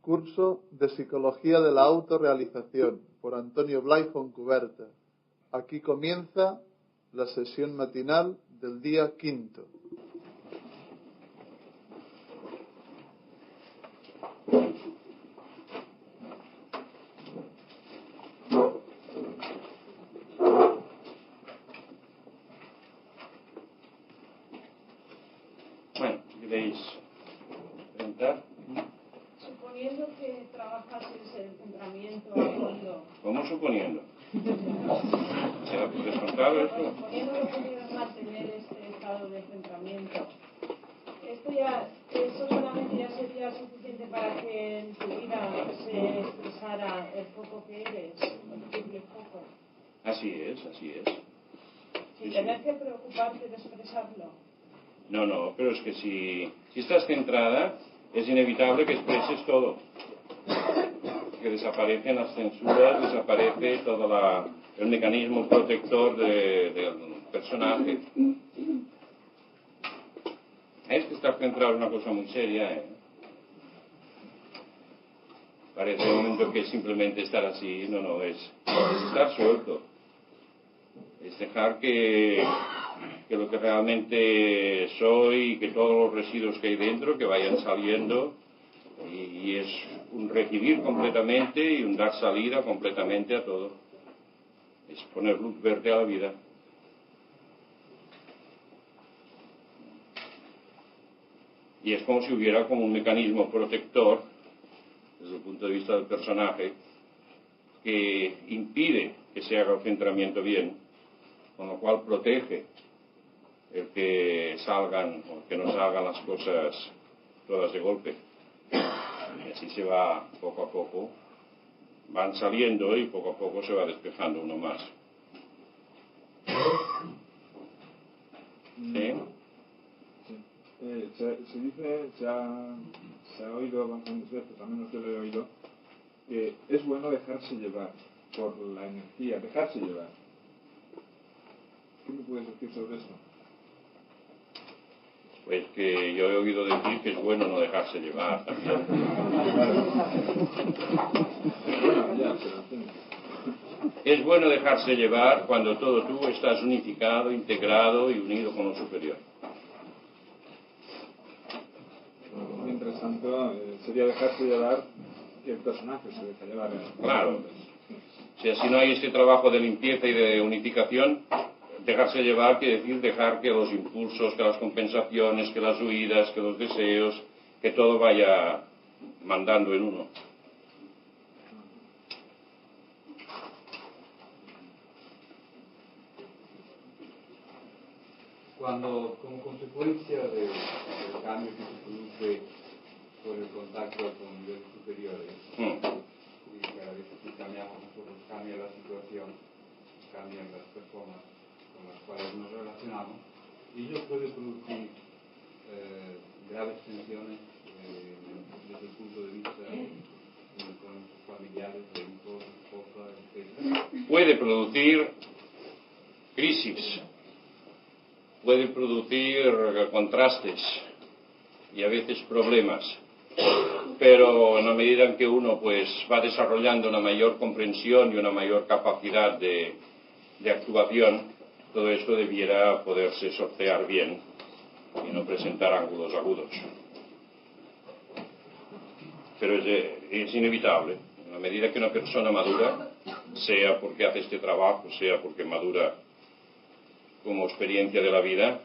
Curso de Psicología de la Autorrealización por Antonio Blay Foncuberta. Aquí comienza la sesión matinal del día 5. Bueno, ¿queréis preguntar? Suponiendo que trabajases el centramiento a fondo. ¿Cómo suponiendo? ¿Se da por descontado esto? Suponiendo que pudieras mantener este estado de centramiento, eso solamente ya sería suficiente para que en tu vida se expresara el foco que eres, el triple foco. Así es. Sin tener que preocuparte de expresarlo. No, pero es que si estás centrada, es inevitable que expreses todo. Que desaparecen las censuras, desaparece todo el mecanismo protector del personaje. Es que estar centrado es una cosa muy seria, ¿eh? Parece un momento que simplemente estar así, no, es estar suelto. Es dejar que lo que realmente soy y que todos los residuos que hay dentro que vayan saliendo, y es un recibir completamente y un dar salida completamente a todo. Es poner luz verde a la vida. Y es como si hubiera como un mecanismo protector desde el punto de vista del personaje que impide que se haga el centramiento bien, con lo cual protege el que salgan o que no salgan las cosas todas de golpe. Y así se va poco a poco, van saliendo y poco a poco se va despejando uno más. ¿Sí? Se dice, se ha oído bastantes veces, al menos yo lo he oído, que es bueno dejarse llevar por la energía, dejarse llevar. ¿Qué me puedes decir sobre eso? Pues que yo he oído decir que es bueno no dejarse llevar también. Es bueno dejarse llevar cuando todo tú estás unificado, integrado y unido con lo superior. Mientras tanto, sería dejarse llevar que el personaje se deja llevar. Claro. O sea, si no hay este trabajo de limpieza y de unificación, dejarse llevar quiere decir dejar que los impulsos, que las compensaciones, que las huidas, que los deseos, que todo vaya mandando en uno. Cuando, como consecuencia del cambio que se produce por el contacto con niveles superiores, y cada vez que cambiamos nosotros, cambia la situación, cambian las personas con las cuales nos relacionamos, y ello puede producir graves tensiones desde el punto de vista con nuestros familiares, de hijos, esposa, etc. Puede producir crisis, puede producir contrastes y a veces problemas, pero en la medida en que uno pues va desarrollando una mayor comprensión y una mayor capacidad de actuación, todo esto debiera poderse sortear bien y no presentar ángulos agudos. Pero es inevitable, en la medida que una persona madura, sea porque hace este trabajo, sea porque madura como experiencia de la vida,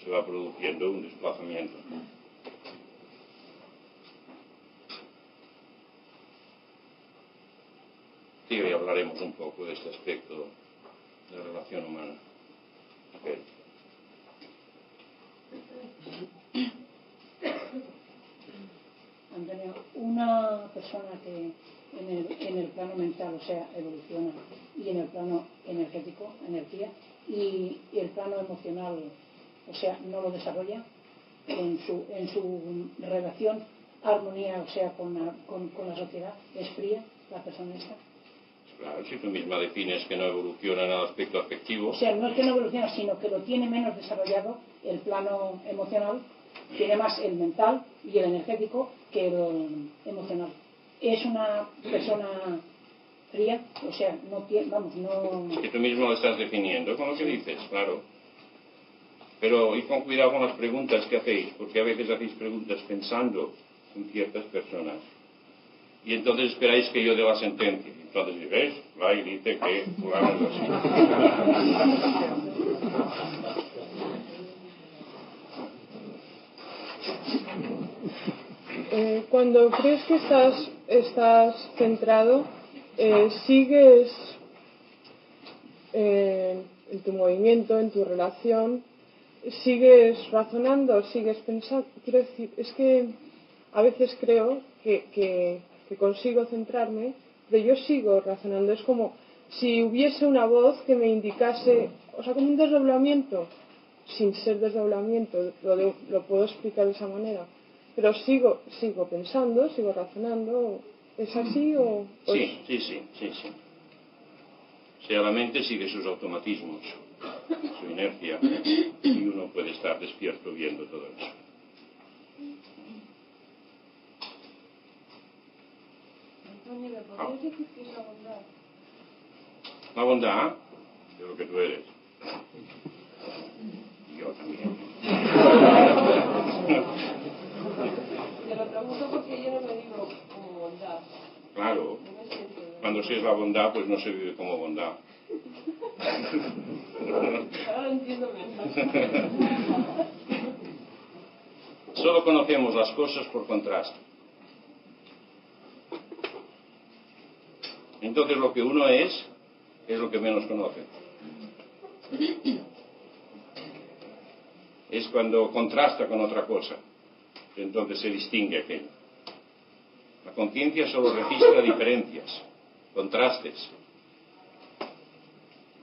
se va produciendo un desplazamiento. Sí, hoy hablaremos un poco de este aspecto de la relación humana. Okay. Antonio, una persona que en el plano mental, o sea, evoluciona, y en el plano energético, energía, y el plano emocional, o sea, no lo desarrolla en su relación, armonía, o sea, con la sociedad, es fría la persona esta. Claro, si tú misma defines que no evoluciona en el aspecto afectivo. O sea, no es que no evoluciona, sino que lo tiene menos desarrollado el plano emocional, tiene más el mental y el energético que el emocional. es una persona fría, o sea, no tiene, vamos, no... Que tú mismo lo estás definiendo con lo que dices, claro. Pero id con cuidado con las preguntas que hacéis, porque a veces hacéis preguntas pensando en ciertas personas. Y entonces esperáis que yo dé la sentencia. Entonces diréis, va y dice que fulano es así. Cuando crees que estás centrado, sigues en tu movimiento, en tu relación, sigues razonando, sigues pensando. Quiero decir, es que a veces creo que consigo centrarme, pero yo sigo razonando. Es como si hubiese una voz que me indicase, o sea, como un desdoblamiento, sin ser desdoblamiento, lo puedo explicar de esa manera. Pero sigo pensando, sigo razonando. ¿Es así o...? Sí. O sea, la mente sigue sus automatismos, su inercia, y uno puede estar despierto viendo todo eso. Antonio, ¿me podrías decir qué es la bondad? La bondad de lo que tú eres. Yo también. Te lo pregunto porque yo no me digo como bondad. Claro. Cuando se es la bondad, pues no se vive como bondad. Ahora lo entiendo mejor. Solo conocemos las cosas por contraste. Entonces lo que uno es lo que menos conoce. Es cuando contrasta con otra cosa. Entonces se distingue aquello. La conciencia solo registra diferencias, contrastes.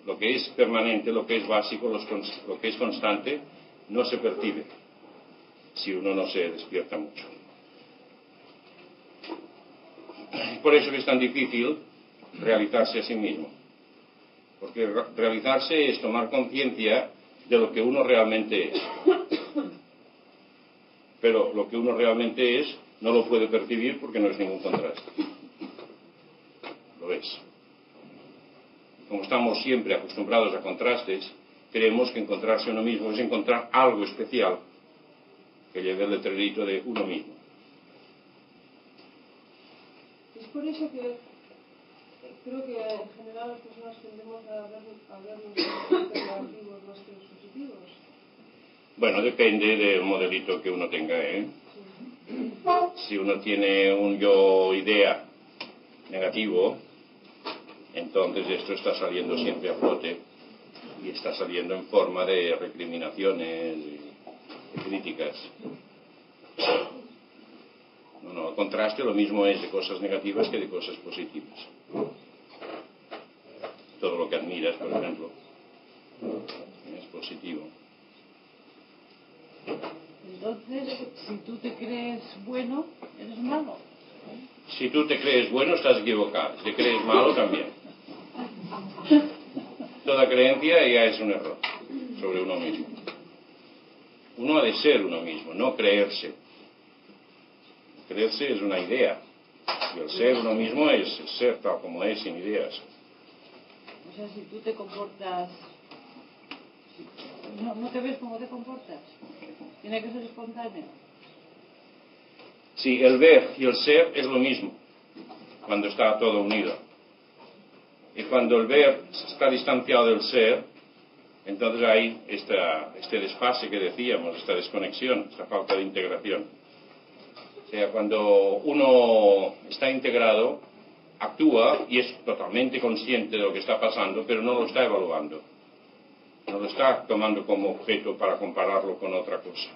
Lo que es permanente, lo que es básico, lo que es constante, no se percibe si uno no se despierta mucho. Por eso es tan difícil realizarse a sí mismo. Porque realizarse es tomar conciencia de lo que uno realmente es. Pero lo que uno realmente es no lo puede percibir porque no es ningún contraste. Lo es. Como estamos siempre acostumbrados a contrastes, creemos que encontrarse uno mismo es encontrar algo especial que lleve el letrerito de uno mismo. Es por eso que creo que en general las personas tendemos a ver los aspectos negativos más que los positivos. Bueno, depende del modelito que uno tenga, ¿eh? Sí. Si uno tiene un yo-idea negativo, entonces esto está saliendo siempre a flote y está saliendo en forma de recriminaciones y críticas. No, el contraste lo mismo es de cosas negativas que de cosas positivas. Todo lo que admiras, por ejemplo, es positivo. Entonces, si tú te crees bueno, eres malo. Si tú te crees bueno, estás equivocado. Si te crees malo, también. Toda creencia ya es un error sobre uno mismo. Uno ha de ser uno mismo, no creerse. Creerse es una idea. Y el ser uno mismo es ser tal como es, sin ideas. O sea, si tú te comportas... ¿No te ves cómo te comportas? Tiene que ser espontáneo. Sí, el ver y el ser es lo mismo, cuando está todo unido. Y cuando el ver está distanciado del ser, entonces hay este desfase que decíamos, esta desconexión, esta falta de integración. O sea, cuando uno está integrado, actúa y es totalmente consciente de lo que está pasando, pero no lo está evaluando. No lo está tomando como objeto para compararlo con otra cosa.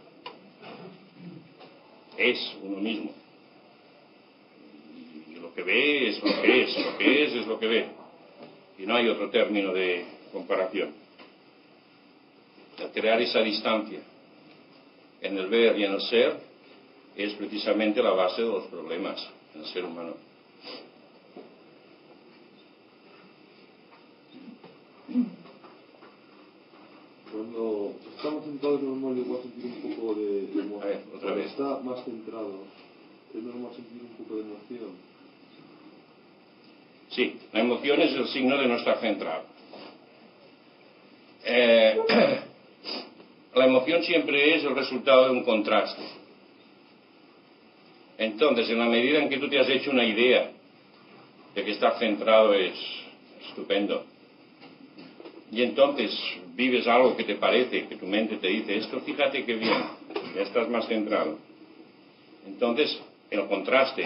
Es uno mismo. Y lo que ve es lo que es, lo que es lo que ve. Y no hay otro término de comparación. Al crear esa distancia en el ver y en el ser, es precisamente la base de los problemas en el ser humano. Cuando estamos centrados es normal igual sentir un poco de emoción. A ver, otra vez. Cuando está más centrado es normal sentir un poco de emoción. Sí, la emoción es el signo de no estar centrado. La emoción siempre es el resultado de un contraste. Entonces, en la medida en que tú te has hecho una idea de que estar centrado es estupendo, y entonces vives algo que te parece, que tu mente te dice, esto fíjate qué bien, ya estás más centrado. Entonces, el contraste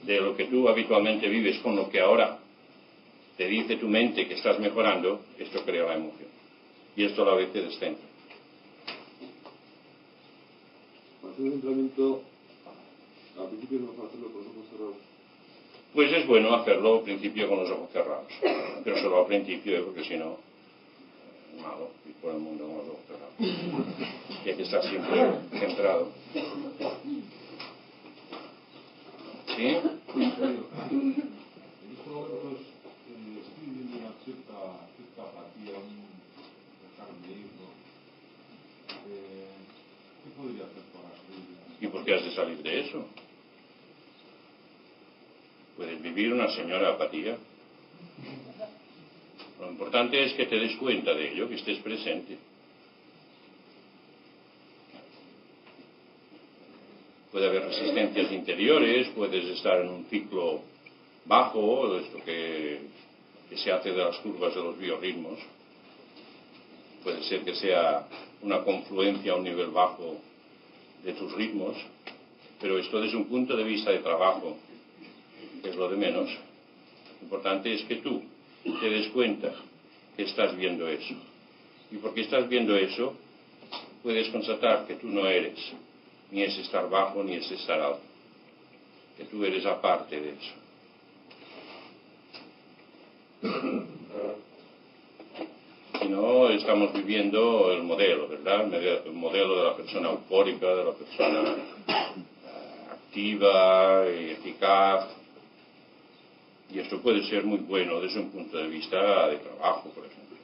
de lo que tú habitualmente vives con lo que ahora te dice tu mente que estás mejorando, esto crea la emoción. Y esto a la vez te descentra. Para hacer un entrenamiento, al principio es mejor hacerlo con los ojos cerrados. Pues es bueno hacerlo al principio con los ojos cerrados. Pero solo al principio, porque si no, es malo ir por el mundo con los ojos cerrados. Y hay que estar siempre centrado. ¿Sí? En estos momentos estoy viviendo una cierta apatía, un dejarme ir, ¿no? ¿Qué podría hacer para salir de eso? ¿Y por qué has de salir de eso? Puedes vivir una señora apatía. Lo importante es que te des cuenta de ello, que estés presente. Puede haber resistencias interiores, puedes estar en un ciclo bajo, esto que se hace de las curvas de los biorritmos. Puede ser que sea una confluencia a un nivel bajo de tus ritmos, pero esto desde un punto de vista de trabajo, que es lo de menos. Lo importante es que tú te des cuenta que estás viendo eso. Y porque estás viendo eso, puedes constatar que tú no eres ni es estar bajo ni es estar alto, que tú eres aparte de eso. Si no, estamos viviendo el modelo, ¿verdad? El modelo de la persona eufórica, de la persona activa y eficaz. Y esto puede ser muy bueno desde un punto de vista de trabajo, por ejemplo.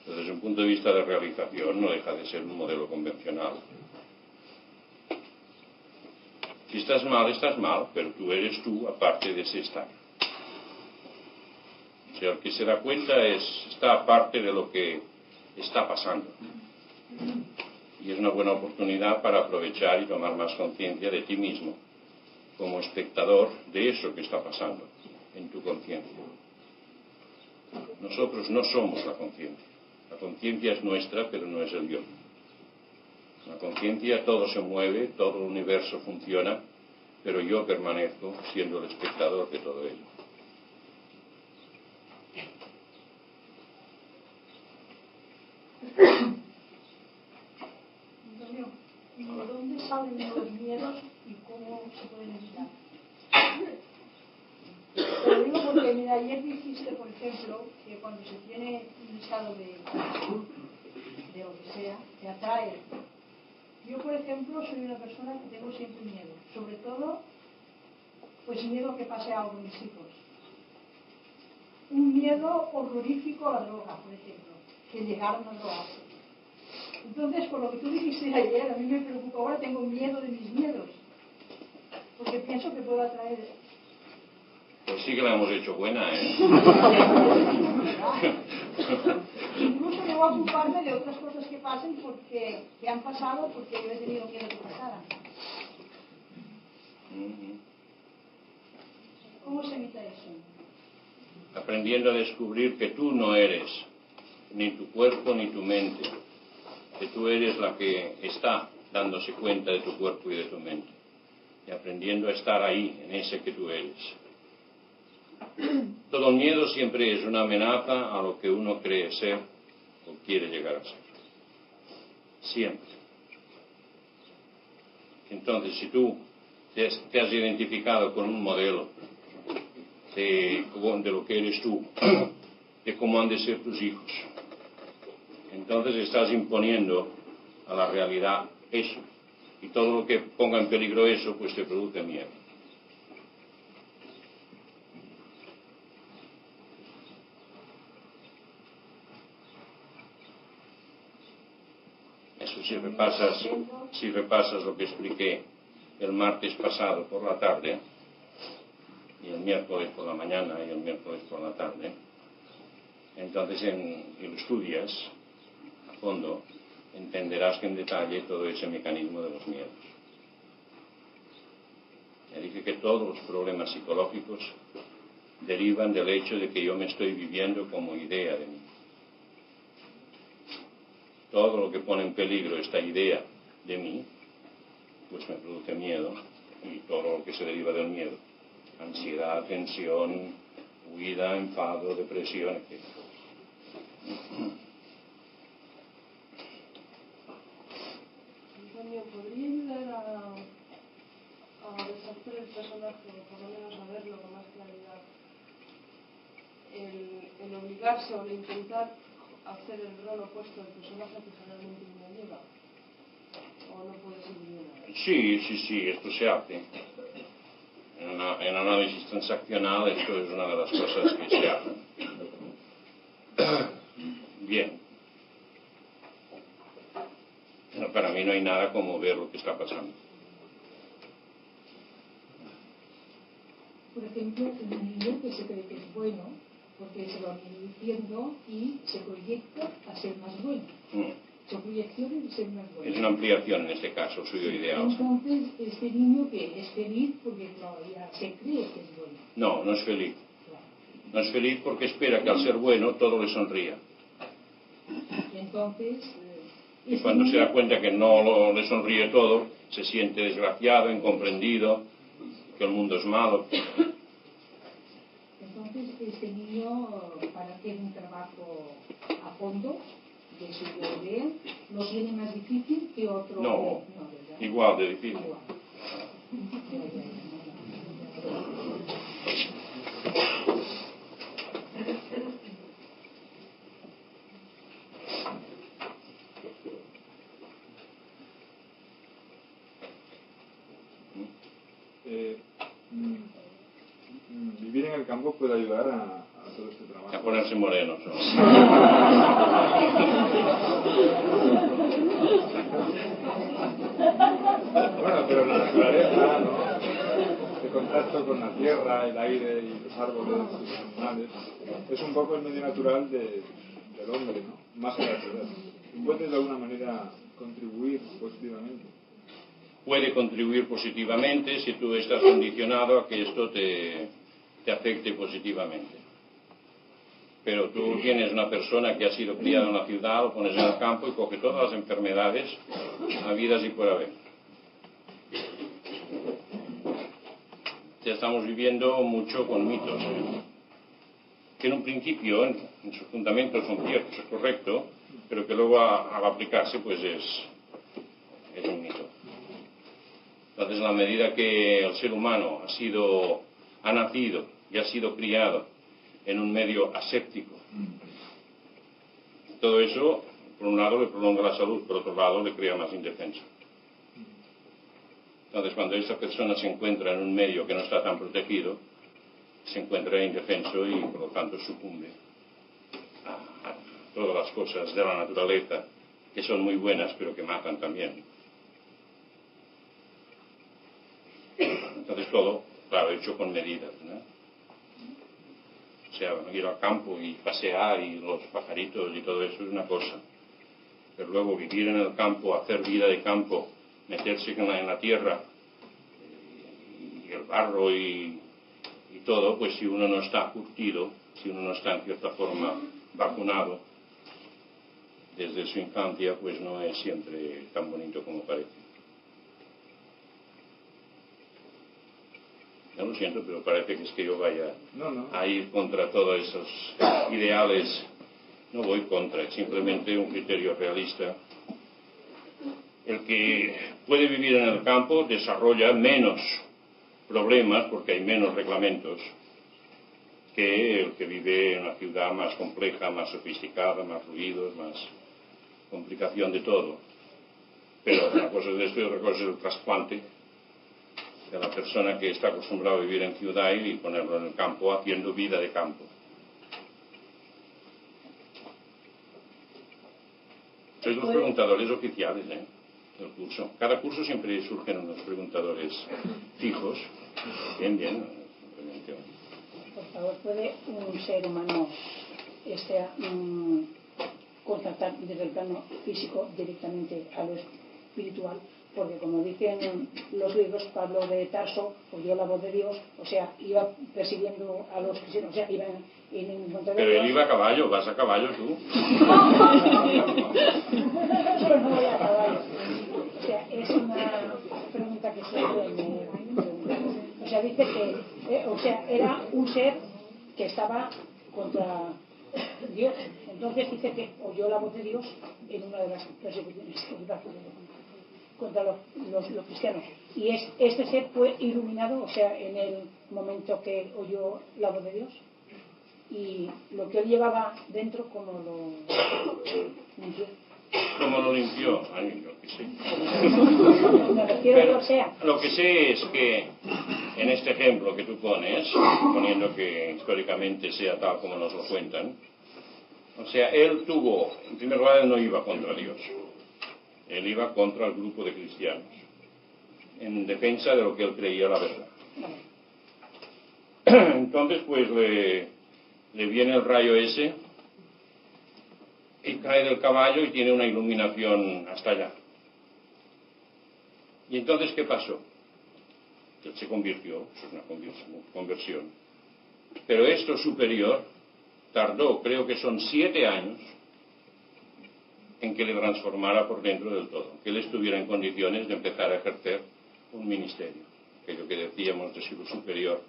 Pero desde un punto de vista de realización no deja de ser un modelo convencional. Si estás mal, pero tú eres tú aparte de ese estar. O sea, el que se da cuenta está aparte de lo que está pasando. Y es una buena oportunidad para aprovechar y tomar más conciencia de ti mismo como espectador de eso que está pasando en tu conciencia. Nosotros no somos la conciencia. La conciencia es nuestra, pero no es el yo. La conciencia, todo se mueve, todo el universo funciona, pero yo permanezco siendo el espectador de todo ello. Antonio, ¿y de dónde salen los miedos y cómo se pueden evitar? Te lo digo porque, mira, ayer dijiste, por ejemplo, que cuando se tiene un estado de lo que sea, te atrae. Yo, por ejemplo, soy una persona que tengo siempre miedo. Sobre todo, pues miedo a que pase algo con mis hijos. Un miedo horrorífico a la droga, por ejemplo, que llegaron a drogarse. Entonces, por lo que tú dijiste ayer, a mí me preocupa, ahora tengo miedo de mis miedos, porque pienso que puedo atraer. Pues sí que la hemos hecho buena, ¿eh? Incluso llego a ocuparme de otras cosas que pasen que han pasado porque yo he tenido miedo que pasaran. ¿Cómo se evita eso? Aprendiendo a descubrir que tú no eres ni tu cuerpo ni tu mente, que tú eres la que está dándose cuenta de tu cuerpo y de tu mente, y aprendiendo a estar ahí, en ese que tú eres. Todo miedo siempre es una amenaza a lo que uno cree ser o quiere llegar a ser. Siempre. Entonces, si tú te has identificado con un modelo de lo que eres tú, de cómo han de ser tus hijos, entonces estás imponiendo a la realidad eso. Y todo lo que ponga en peligro eso, pues te produce miedo. Eso si repasas lo que expliqué el martes pasado por la tarde, y el miércoles por la mañana y el miércoles por la tarde. Entonces, y lo estudias a fondo, entenderás que en detalle todo ese mecanismo de los miedos. Ya dije que todos los problemas psicológicos derivan del hecho de que yo me estoy viviendo como idea de mí. Todo lo que pone en peligro esta idea de mí, pues me produce miedo, y todo lo que se deriva del miedo, ansiedad, tensión, huida, enfado, depresión, etc. Antonio, ¿podría ayudar a deshacer el personaje, o por lo menos a verlo con más claridad? El obligarse o el intentar hacer el rol opuesto del personaje que generalmente uno lleva, o no puede ser bien. Sí, esto se hace. En análisis transaccional esto es una de las cosas que se hacen. Bien. Pero para mí no hay nada como ver lo que está pasando. Por ejemplo, un niño que se cree que es bueno, porque se lo viene diciendo y se proyecta a ser más bueno. Su proyección es ser más bueno. Es una ampliación en este caso, suyo ideal. Entonces, este niño que es feliz porque todavía se cree que es bueno. No, no es feliz. No es feliz porque espera que al ser bueno todo le sonría. Entonces, y cuando se da cuenta que no le sonríe todo, se siente desgraciado, incomprendido, que el mundo es malo. Entonces, este niño, para hacer un trabajo a fondo de su idea, ¿lo tiene más difícil que otro? No, igual de difícil. Igual. Vivir en el campo puede ayudar a todo este trabajo. A ponerse morenos, ¿no? Bueno, pero la naturaleza, ¿no? El contacto con la tierra, el aire y los árboles y los animales es un poco el medio natural del hombre, ¿no? Más que la ciudad. ¿Puede de alguna manera contribuir positivamente? Puede contribuir positivamente si tú estás condicionado a que esto te afecte positivamente. Pero tú tienes una persona que ha sido criada en la ciudad, lo pones en el campo y coge todas las enfermedades habidas y por haber. Ya estamos viviendo mucho con mitos, que en un principio, en sus fundamentos son ciertos, es correcto, pero que luego al aplicarse pues es un mito. Entonces, en la medida que el ser humano ha nacido y ha sido criado en un medio aséptico, todo eso, por un lado, le prolonga la salud, por otro lado, le crea más indefenso. Entonces, cuando esa persona se encuentra en un medio que no está tan protegido, se encuentra indefenso y, por lo tanto, sucumbe a todas las cosas de la naturaleza, que son muy buenas, pero que matan también. Entonces todo, claro, hecho con medidas, ¿no? O sea, ir al campo y pasear y los pajaritos y todo eso es una cosa. Pero luego vivir en el campo, hacer vida de campo, meterse en la tierra y el barro y todo, pues si uno no está curtido, si uno no está en cierta forma vacunado desde su infancia, pues no es siempre tan bonito como parece. Ya lo siento, pero parece que es que yo vaya a ir contra todos esos ideales. No voy contra, es simplemente un criterio realista. El que puede vivir en el campo desarrolla menos problemas, porque hay menos reglamentos, que el que vive en una ciudad más compleja, más sofisticada, más ruidos, más complicación de todo. Pero una cosa es esto y otra cosa es el trasplante de la persona que está acostumbrada a vivir en ciudad y ponerlo en el campo haciendo vida de campo. Sois los preguntadores oficiales del curso. Cada curso siempre surgen unos preguntadores fijos. Bien, simplemente función. Por favor, ¿puede un ser humano contactar desde el plano físico directamente a lo espiritual? Porque como dicen los libros, Pablo de Tarso oyó la voz de Dios, o sea, iba persiguiendo a los cristianos, o sea, iba en encontrar de Pero Dios. él iba a caballo, vas a caballo tú. Yo no voy a caballo. O sea, es una pregunta que siempre me pregunto. O sea, dice que era un ser que estaba contra Dios. Entonces dice que oyó la voz de Dios en una de las persecuciones contra los cristianos. Y este ser fue iluminado, o sea, en el momento que oyó la voz de Dios. Y lo que él llevaba dentro, como lo limpió. ¿Cómo lo limpió? Ay, yo qué sé. Pero lo que sé es que en este ejemplo que tú pones, poniendo que históricamente sea tal como nos lo cuentan, o sea, él tuvo, en primer lugar, él no iba contra Dios. Él iba contra el grupo de cristianos, en defensa de lo que él creía la verdad. Entonces, pues le viene el rayo ese y cae del caballo y tiene una iluminación hasta allá. ¿Y entonces qué pasó? Él se convirtió, es una conversión. Pero esto superior tardó, creo que son 7 años, en que le transformara por dentro del todo, que él estuviera en condiciones de empezar a ejercer un ministerio, aquello que decíamos de si lo superior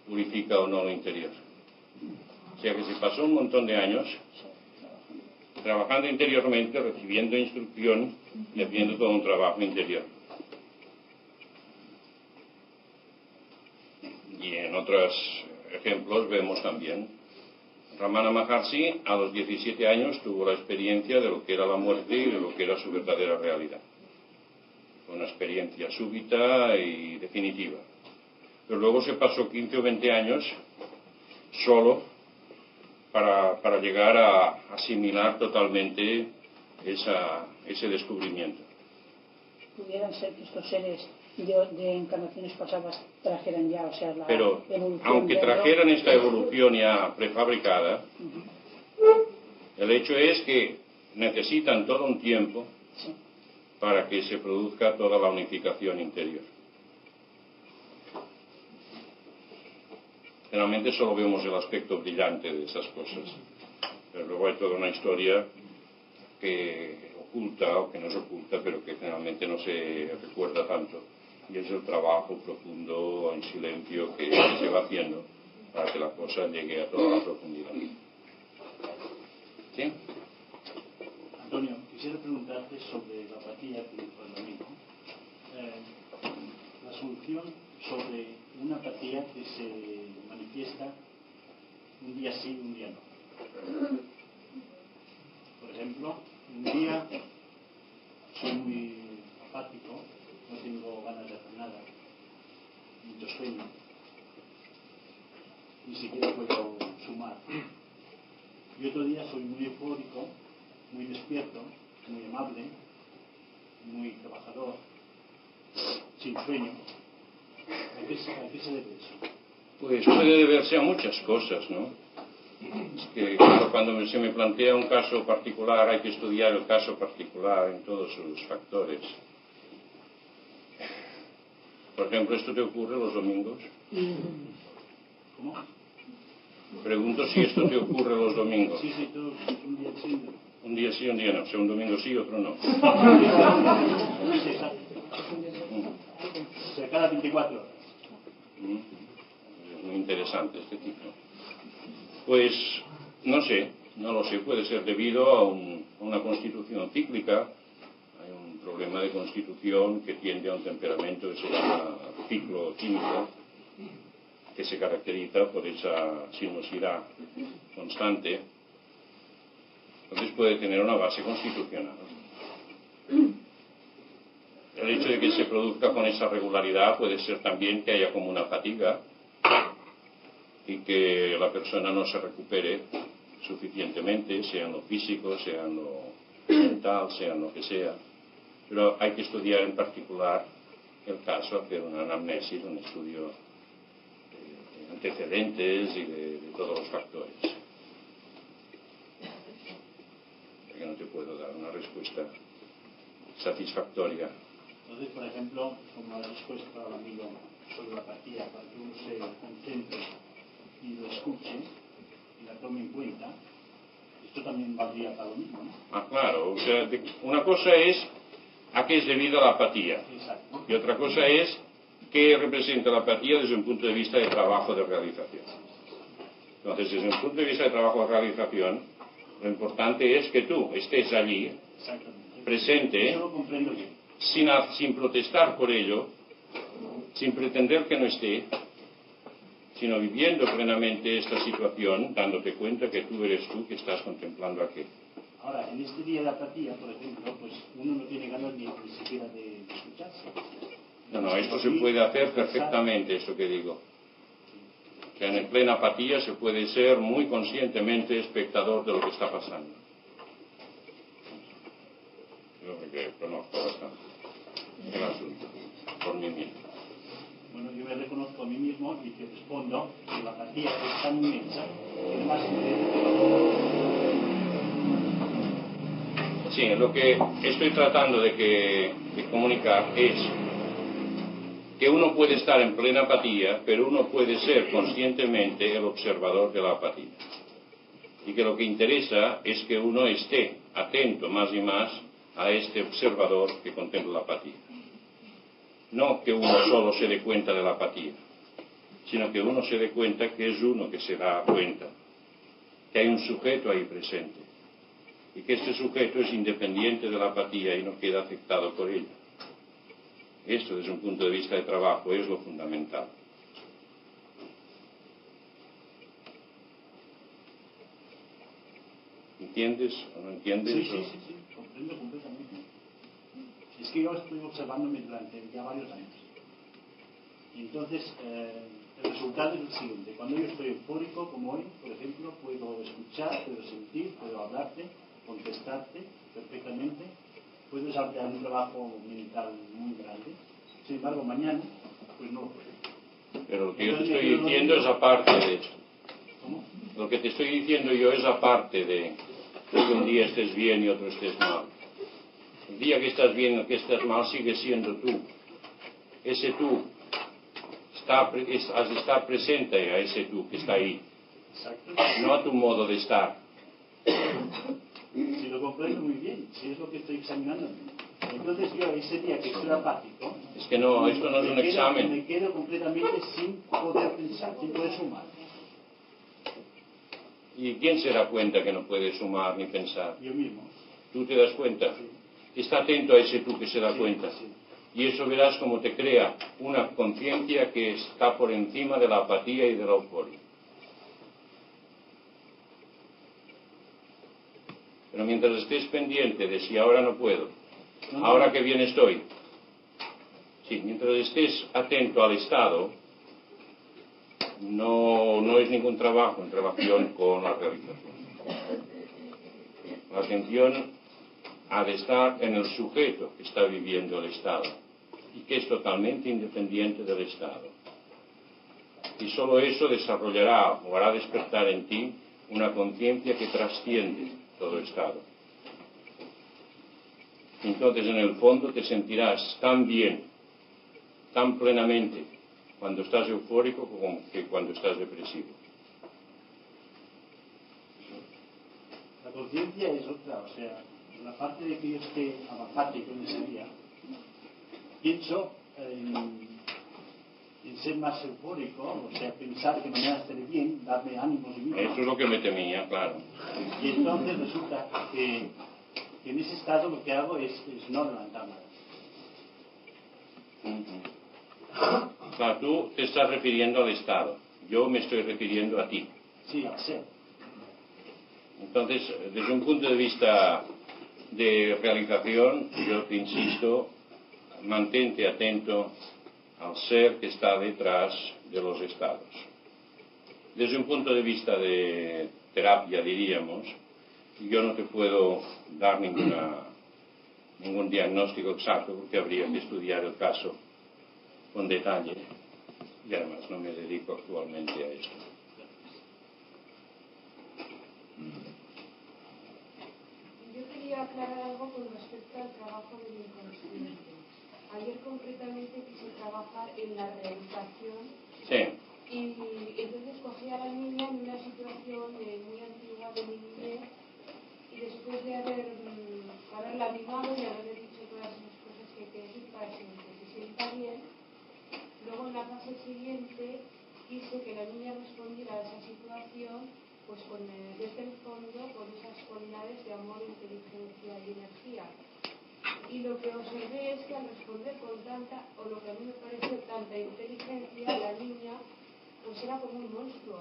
purifica o no lo interior. O sea que se pasó un montón de años trabajando interiormente, recibiendo instrucción y haciendo todo un trabajo interior. Y en otros ejemplos vemos también Ramana Maharshi a los 17 años tuvo la experiencia de lo que era la muerte y de lo que era su verdadera realidad. Fue una experiencia súbita y definitiva. Pero luego se pasó 15 o 20 años solo para llegar a asimilar totalmente ese descubrimiento. Pudieran ser que estos seres de encarnaciones pasadas trajeran ya, o sea, la pero evolución. Aunque trajeran esta evolución ya prefabricada, el hecho es que necesitan todo un tiempo para que se produzca toda la unificación interior. Generalmente solo vemos el aspecto brillante de esas cosas, pero luego hay toda una historia que oculta o que no se oculta, pero que generalmente no se recuerda tanto, y es el trabajo profundo en silencio que se va haciendo para que la cosa llegue a toda la profundidad. ¿Sí? Antonio, quisiera preguntarte sobre la apatía que dijo el domingo. La solución sobre una apatía que se manifiesta un día sí y un día no. Por ejemplo, un día soy muy apático, no tengo ganas de hacer nada, mucho sueño, ni siquiera puedo sumar. Y otro día soy muy eufórico, muy despierto, muy amable, muy trabajador, sin sueño. ¿A qué se debe eso? Pues puede deberse a muchas cosas, ¿no? Es que claro, cuando se me plantea un caso particular hay que estudiar el caso particular en todos sus factores. Por ejemplo, ¿esto te ocurre los domingos? ¿Cómo? Pregunto si esto te ocurre los domingos. Sí, todo, un día sí. Un día sí, un día no. O sea, un domingo sí, otro no. Sí, exacto. O sea, cada 24 horas. Es muy interesante este tipo. Pues, no sé, no lo sé. Puede ser debido a una constitución cíclica. Hay un problema de constitución que tiende a un temperamento que se llama ciclo químico, que se caracteriza por esa sinuosidad constante. Entonces puede tener una base constitucional. El hecho de que se produzca con esa regularidad puede ser también que haya como una fatiga y que la persona no se recupere suficientemente, sea en lo físico, sea en lo mental, sea en lo que sea. Pero hay que estudiar en particular el caso, hacer una anamnesis, un estudio antecedentes y de todos los factores. Que no te puedo dar una respuesta satisfactoria. Entonces, por ejemplo, como la respuesta al amigo sobre la apatía, para que uno se concentre y lo escuche y la tome en cuenta, esto también valdría para lo mismo, ¿no? Claro, o sea, una cosa es a qué es debido la apatía. Exacto. Y otra cosa es qué representa la apatía desde un punto de vista de trabajo de realización. Entonces, desde un punto de vista de trabajo de realización, lo importante es que tú estés allí, presente, sin protestar por ello, sin pretender que no esté, sino viviendo plenamente esta situación, dándote cuenta que tú eres tú que estás contemplando aquello. Ahora, en este día de apatía, por ejemplo, pues uno no tiene ganas ni siquiera de escucharse. No, esto se puede hacer perfectamente, esto que digo. O sea, en plena apatía se puede ser muy conscientemente espectador de lo que está pasando. Yo que conozco bastante el asunto, por mí mismo. Bueno, yo me reconozco a mí mismo y te respondo que la apatía es tan inmensa que además Sí, lo que estoy tratando de comunicar es que uno puede estar en plena apatía, pero uno puede ser conscientemente el observador de la apatía. Y que lo que interesa es que uno esté atento más y más a este observador que contempla la apatía. No que uno solo se dé cuenta de la apatía, sino que uno se dé cuenta que es uno que se da cuenta, que hay un sujeto ahí presente, y que este sujeto es independiente de la apatía y no queda afectado por ella. Esto, desde un punto de vista de trabajo, es lo fundamental. ¿Entiendes o no entiendes? Sí, comprendo completamente. Es que yo estoy observándome durante ya varios años. Y entonces, el resultado es el siguiente. Cuando yo estoy eufórico, como hoy, por ejemplo, puedo escuchar, puedo sentir, puedo hablarte, contestarte perfectamente, puedo desarrollar un trabajo mental muy grande. Sin embargo, mañana, pues no lo puedo. Pero lo que yo te estoy diciendo es aparte de esto. ¿Cómo? Lo que te estoy diciendo yo es aparte de que un día estés bien y otro estés mal. El día que estás bien o que estás mal sigue siendo tú. Ese tú has de estar presente a ese tú que está ahí. Exacto. No a tu modo de estar. Si lo comprendo muy bien, si es lo que estoy examinando. Entonces yo ese día que estoy apático, es que no, esto no es un examen. Me quedo completamente sin poder pensar, sin poder sumar. ¿Y quién se da cuenta que no puede sumar ni pensar? Yo mismo. ¿Tú te das cuenta? Sí. Está atento a ese tú que se da cuenta. Sí. Y eso verás como te crea una conciencia que está por encima de la apatía y de la euforia. Pero mientras estés pendiente de si ahora no puedo, ahora que bien estoy, sí, mientras estés atento al estado, no es ningún trabajo en relación con la realización. La atención ha de estar en el sujeto que está viviendo el estado y que es totalmente independiente del estado. Y solo eso desarrollará o hará despertar en ti una conciencia que trasciende todo estado. Entonces, en el fondo, te sentirás tan bien, tan plenamente, cuando estás eufórico como que cuando estás depresivo. La conciencia es otra, o sea, la parte de que yo esté apático en ese día, pienso en ser más eufórico, o sea, pensar que mañana estaré bien, darme ánimos y vida. Eso es lo que me temía, claro. Y entonces resulta que en ese estado lo que hago es no levantar nada. Claro, tú te estás refiriendo al estado, yo me estoy refiriendo a ti. Sí, al ser. Entonces, desde un punto de vista de realización, yo te insisto, mantente atento al ser que está detrás de los estados. Desde un punto de vista de terapia, diríamos, yo no te puedo dar ningún diagnóstico exacto porque habría que estudiar el caso con detalle. Y además no me dedico actualmente a esto. Yo quería aclarar algo con respecto al trabajo del inconsciente. Ayer concretamente quise trabajar en la reeducación. Sí. Y entonces cogí a la niña en una situación muy antigua de mi niñez, y después de haberla animado y haberle dicho todas las cosas que hay que decir para que se sienta bien, luego en la fase siguiente quise que la niña respondiera a esa situación pues desde el fondo con esas cualidades de amor, inteligencia y energía. Y lo que observé es que al responder con tanta, o lo que a mí me pareció tanta inteligencia, la niña pues era como un monstruo.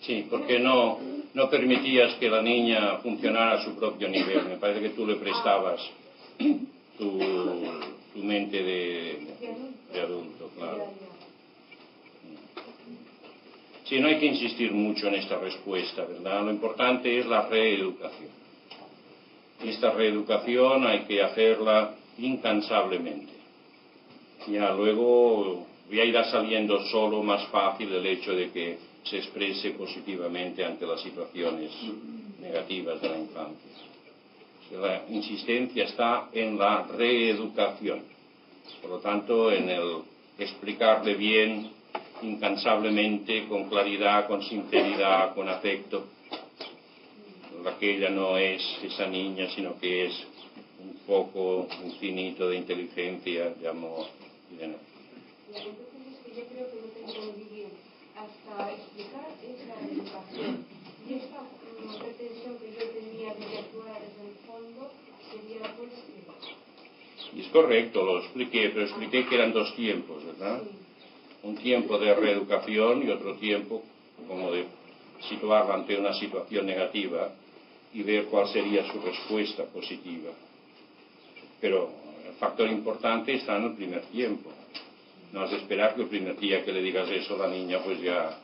Sí, porque no permitías que la niña funcionara a su propio nivel. Me parece que tú le prestabas tu mente de adulto, claro. Sí, no hay que insistir mucho en esta respuesta, ¿verdad? Lo importante es la reeducación. Y esta reeducación hay que hacerla incansablemente. Ya luego ya irá saliendo solo más fácil el hecho de que se exprese positivamente ante las situaciones negativas de la infancia. La insistencia está en la reeducación. Por lo tanto, en el explicarle bien, incansablemente, con claridad, con sinceridad, con afecto, que ella no es esa niña, sino que es un foco infinito de inteligencia, de amor y de energía. Entonces es que yo creo que no te entendí bien. Hasta explicar esa educación y esta pretensión que yo tenía de actuar desde el fondo sería pues que... Y es correcto, lo expliqué, pero expliqué que eran dos tiempos, ¿verdad? Sí. Un tiempo de reeducación y otro tiempo como de situarla ante una situación negativa y ver cuál sería su respuesta positiva. Pero el factor importante está en el primer tiempo. No has de esperar que el primer día que le digas eso a la niña pues ya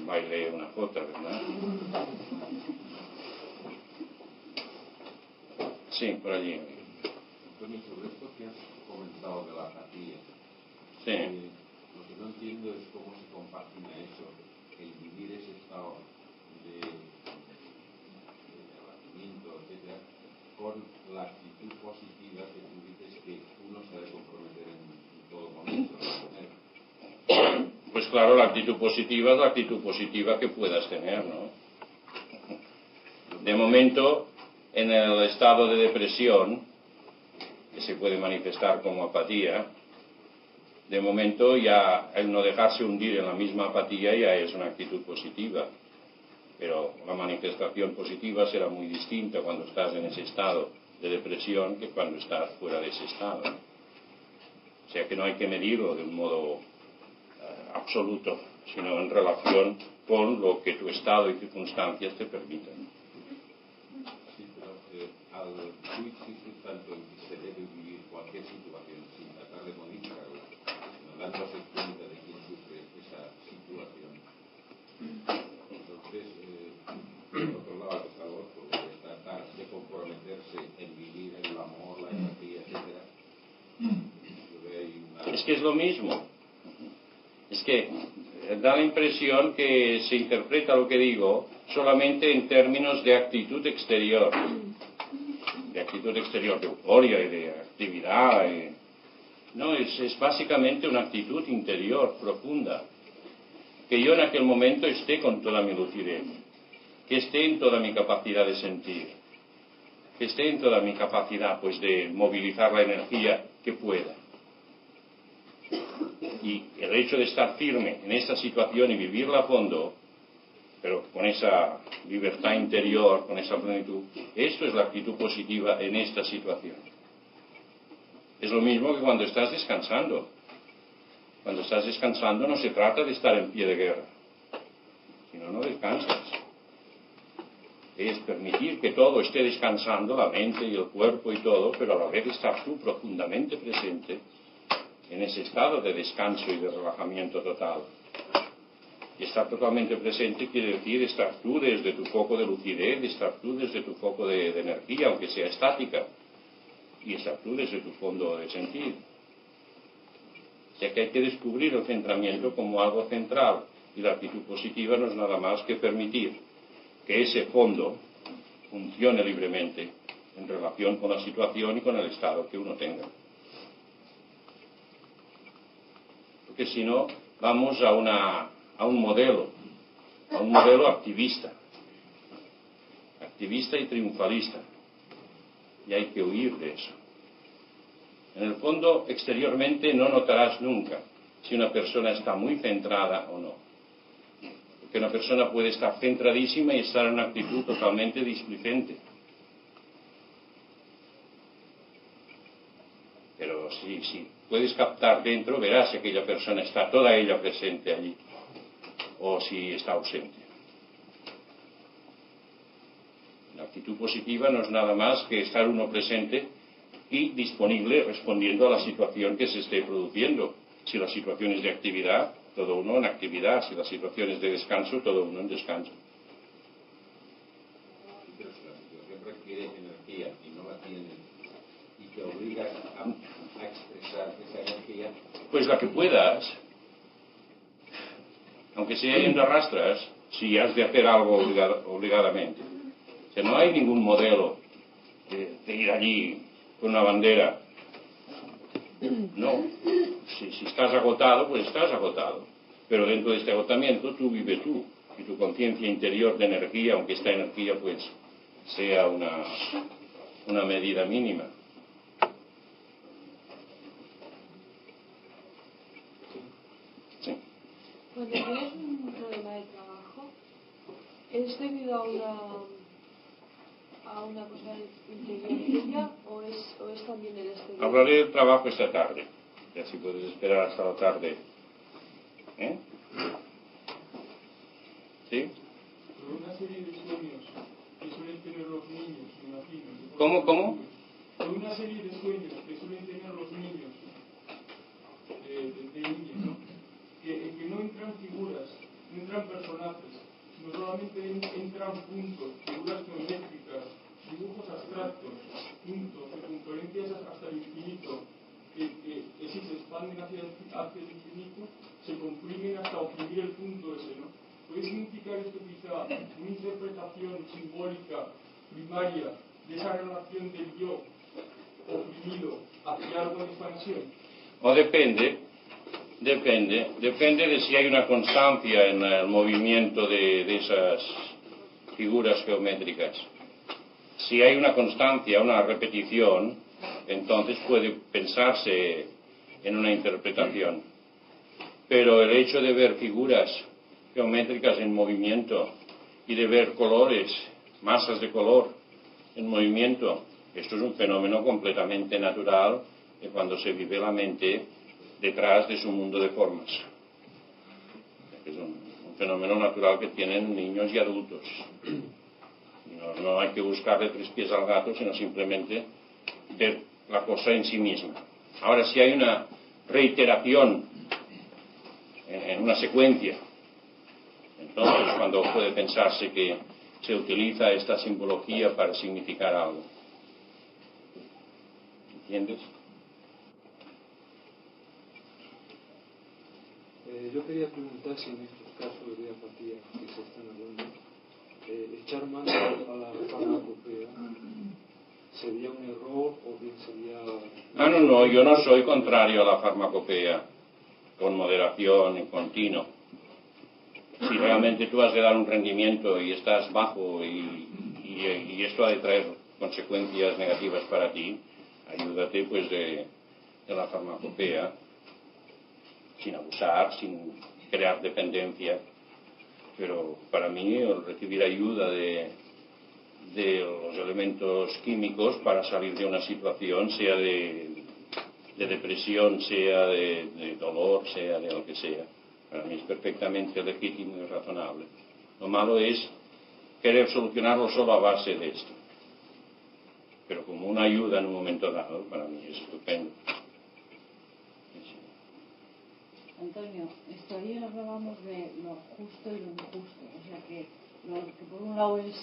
baile una jota, ¿verdad? Sí, por allí. Antonio, sobre esto que has comentado de la apatía, sí. Lo que no entiendo es cómo se compagina eso, el vivir ese estado de abatimiento, etcétera, con la actitud positiva que tú dices que uno se ha de comprometer en todo momento a tener. Pues claro, la actitud positiva es la actitud positiva que puedas tener, ¿no? De momento, en el estado de depresión, que se puede manifestar como apatía, de momento ya el no dejarse hundir en la misma apatía ya es una actitud positiva. Pero la manifestación positiva será muy distinta cuando estás en ese estado de depresión que cuando estás fuera de ese estado. O sea que no hay que medirlo de un modo absoluto, sino en relación con lo que tu estado y circunstancias te permiten. Sí, pero al tú insistir tanto en que se debe vivir cualquier situación sin tratar de modificarla, sino dándose cuenta de quién sufre esa situación, entonces, por otro lado, está el otro, de tratar de comprometerse en vivir el amor, la empatía, etcétera. Es que es lo mismo. Es que da la impresión que se interpreta lo que digo solamente en términos de actitud exterior. De actitud exterior, de euforia y de actividad. No, es básicamente una actitud interior profunda. Que yo en aquel momento esté con toda mi lucidez, que esté en toda mi capacidad de sentir, que esté en toda mi capacidad pues de movilizar la energía que pueda. Y el hecho de estar firme en esta situación y vivirla a fondo, pero con esa libertad interior, con esa plenitud, esto es la actitud positiva en esta situación. Es lo mismo que cuando estás descansando. Cuando estás descansando no se trata de estar en pie de guerra, sino no descansas. Es permitir que todo esté descansando, la mente y el cuerpo y todo, pero a la vez estar tú profundamente presente en ese estado de descanso y de relajamiento total. Y estar totalmente presente quiere decir estar tú desde tu foco de lucidez, estar tú desde tu foco de energía, aunque sea estática, y estar tú desde tu fondo de sentir. sea que hay que descubrir el centramiento como algo central, y la actitud positiva no es nada más que permitir que ese fondo funcione libremente en relación con la situación y con el estado que uno tenga. Porque si no, vamos a un modelo activista y triunfalista, y hay que huir de eso. En el fondo, exteriormente no notarás nunca si una persona está muy centrada o no, porque una persona puede estar centradísima y estar en una actitud totalmente displicente. Pero si puedes captar dentro, verás si aquella persona está toda ella presente allí o si está ausente. La actitud positiva no es nada más que estar uno presente y disponible respondiendo a la situación que se esté produciendo. Si la situación es de actividad, todo uno en actividad. Si la situación es de descanso, todo uno en descanso. Pero si la situación requiere energía y no la tienes y te obligas a expresar esa energía, pues la que puedas, aunque sea yendo a rastras, si has de hacer algo obligadamente. O sea, no hay ningún modelo de ir allí con una bandera. No. Si estás agotado, pues estás agotado. Pero dentro de este agotamiento tú vives tú. Y tu conciencia interior de energía, aunque esta energía pues sea una medida mínima. Sí. Cuando tienes un problema de trabajo, ¿es debido a una cosa interior tuya o es también el exterior? Hablaré del trabajo esta tarde, y así puedes esperar hasta la tarde. ¿Eh? ¿Sí? Pero una serie de sueños que suelen tener los niños, me imagino. ¿Cómo? Pero una serie de sueños que suelen tener los niños, de niños, ¿no? En que no entran figuras, no entran personajes, sino solamente entran puntos, figuras geométricas, dibujos abstractos, puntos, circunferencias hasta el infinito, que si se expanden hacia el infinito, se comprimen hasta oprimir el punto ese, ¿no? ¿Puede significar esto quizá una interpretación simbólica primaria de esa relación del yo oprimido hacia algo en expansión? O depende de si hay una constancia en el movimiento de esas figuras geométricas. Si hay una constancia, una repetición, entonces puede pensarse en una interpretación. Pero el hecho de ver figuras geométricas en movimiento y de ver colores, masas de color en movimiento, esto es un fenómeno completamente natural de cuando se vive la mente detrás de su mundo de formas. Es un fenómeno natural que tienen niños y adultos. No hay que buscarle tres pies al gato, sino simplemente ver la cosa en sí misma. Ahora, si hay una reiteración en una secuencia, entonces cuando puede pensarse que se utiliza esta simbología para significar algo. ¿Entiendes? Yo quería preguntar si en estos casos de apatía que se están hablando, echar mano a la farmacopea sería un error o bien sería... No, yo no soy contrario a la farmacopea, con moderación y continuo. Si realmente tú has de dar un rendimiento y estás bajo y esto ha de traer consecuencias negativas para ti, ayúdate pues de la farmacopea, sin abusar, sin crear dependencia. Pero para mí el recibir ayuda de los elementos químicos para salir de una situación, sea de depresión, sea de dolor, sea de lo que sea, para mí es perfectamente legítimo y razonable. Lo malo es querer solucionarlo solo a base de esto. Pero como una ayuda en un momento dado, para mí es estupendo. Antonio, ayer hablábamos de lo justo y lo injusto, o sea que lo que por un lado es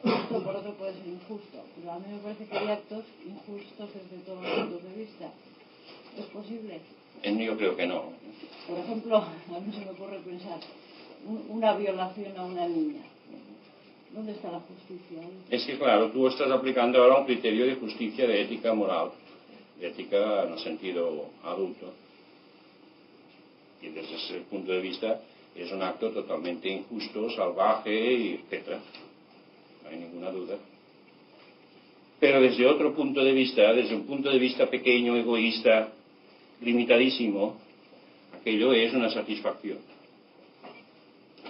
justo, por otro puede ser injusto, pero a mí me parece que hay actos injustos desde todos los puntos de vista. ¿Es posible? Yo creo que no. Por ejemplo, a mí se me ocurre pensar, una violación a una niña. ¿Dónde está la justicia ahí? Es que, claro, tú estás aplicando ahora un criterio de justicia, de ética moral, de ética en el sentido adulto. Y desde ese punto de vista es un acto totalmente injusto, salvaje, etc. No hay ninguna duda. Pero desde otro punto de vista, desde un punto de vista pequeño, egoísta, limitadísimo, aquello es una satisfacción.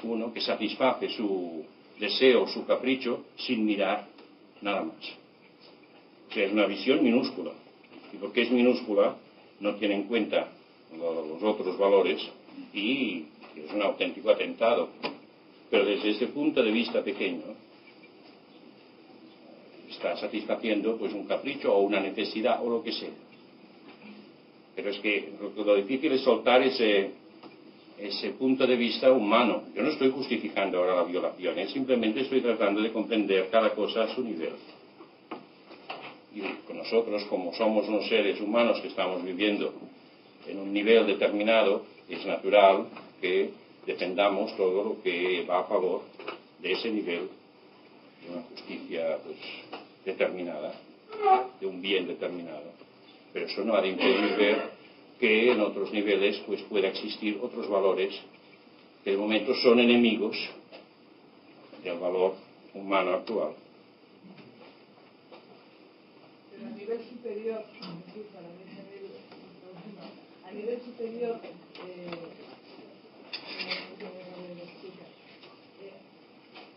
Uno que satisface su deseo, su capricho, sin mirar nada más. O sea, es una visión minúscula. Y porque es minúscula, no tiene en cuenta los otros valores y es un auténtico atentado. Pero desde ese punto de vista pequeño, está satisfaciendo pues un capricho o una necesidad o lo que sea. Pero es que lo difícil es soltar ese punto de vista humano. Yo no estoy justificando ahora la violación, simplemente estoy tratando de comprender cada cosa a su nivel. Y con nosotros, como somos unos seres humanos que estamos viviendo en un nivel determinado, es natural que defendamos todo lo que va a favor de ese nivel, de una justicia pues determinada, de un bien determinado. Pero eso no ha de impedir ver que en otros niveles pues pueda existir otros valores que de momento son enemigos del valor humano actual. Pero a nivel superior, a nivel superior,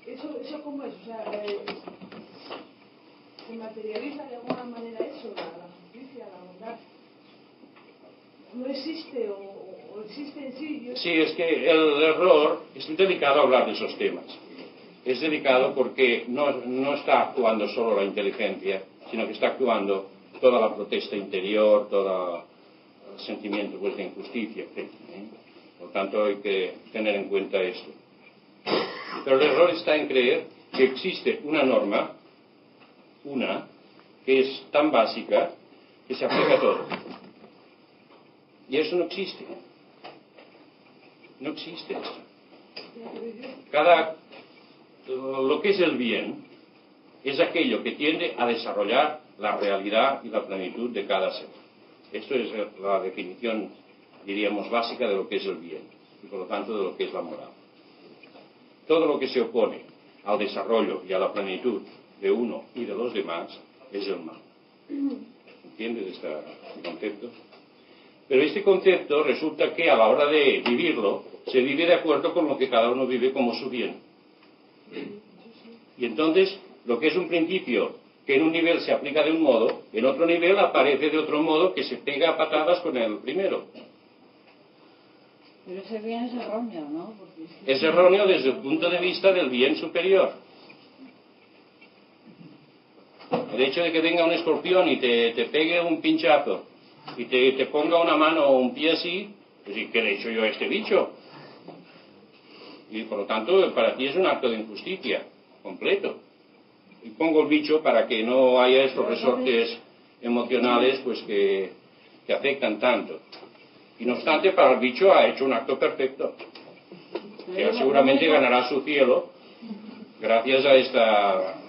¿eso cómo es? O sea, ¿se materializa de alguna manera eso, la justicia, la bondad? ¿No existe o existe en sí? Sí, es que el error, es delicado hablar de esos temas. Es delicado porque no está actuando solo la inteligencia, sino que está actuando toda la protesta interior, todo el sentimiento pues, de injusticia, etc. Por tanto, hay que tener en cuenta esto. Pero el error está en creer que existe una norma, que es tan básica, que se aplica a todo. Y eso no existe. No existe eso. Lo que es el bien es aquello que tiende a desarrollar la realidad y la plenitud de cada ser. Esto es la definición, diríamos, básica de lo que es el bien y por lo tanto de lo que es la moral. Todo lo que se opone al desarrollo y a la plenitud de uno y de los demás es el mal. ¿Entiendes este concepto? Pero este concepto resulta que a la hora de vivirlo se vive de acuerdo con lo que cada uno vive como su bien. Y entonces lo que es un principio que en un nivel se aplica de un modo, en otro nivel aparece de otro modo que se pega a patadas con el primero. Pero ese bien es erróneo, ¿no? Es erróneo desde el punto de vista del bien superior. El hecho de que venga un escorpión y te pegue un pinchazo y te ponga una mano o un pie así, pues ¿qué le he hecho yo a este bicho? Y por lo tanto para ti es un acto de injusticia completo. Y pongo el bicho para que no haya estos resortes emocionales pues que afectan tanto. Y no obstante, para el bicho ha hecho un acto perfecto, que seguramente ganará su cielo gracias a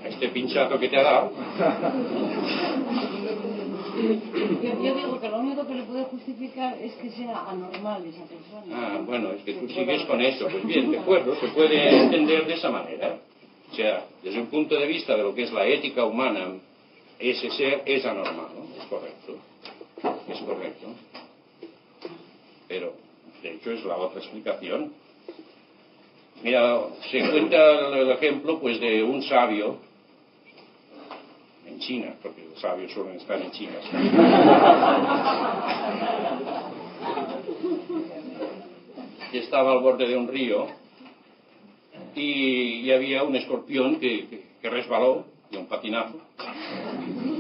este pinchazo que te ha dado. Yo digo que lo único que le puede justificar es que sea anormal esa persona. Bueno, es que tú sigues con eso. Pues bien, de acuerdo, se puede entender de esa manera. O sea, desde un punto de vista de lo que es la ética humana, ese ser es anormal, ¿no? Es correcto. Es correcto. Pero, de hecho, es la otra explicación. Mira, se cuenta el ejemplo, pues, de un sabio en China, porque los sabios suelen estar en China. Y estaba al borde de un río y había un escorpión que resbaló de un patinazo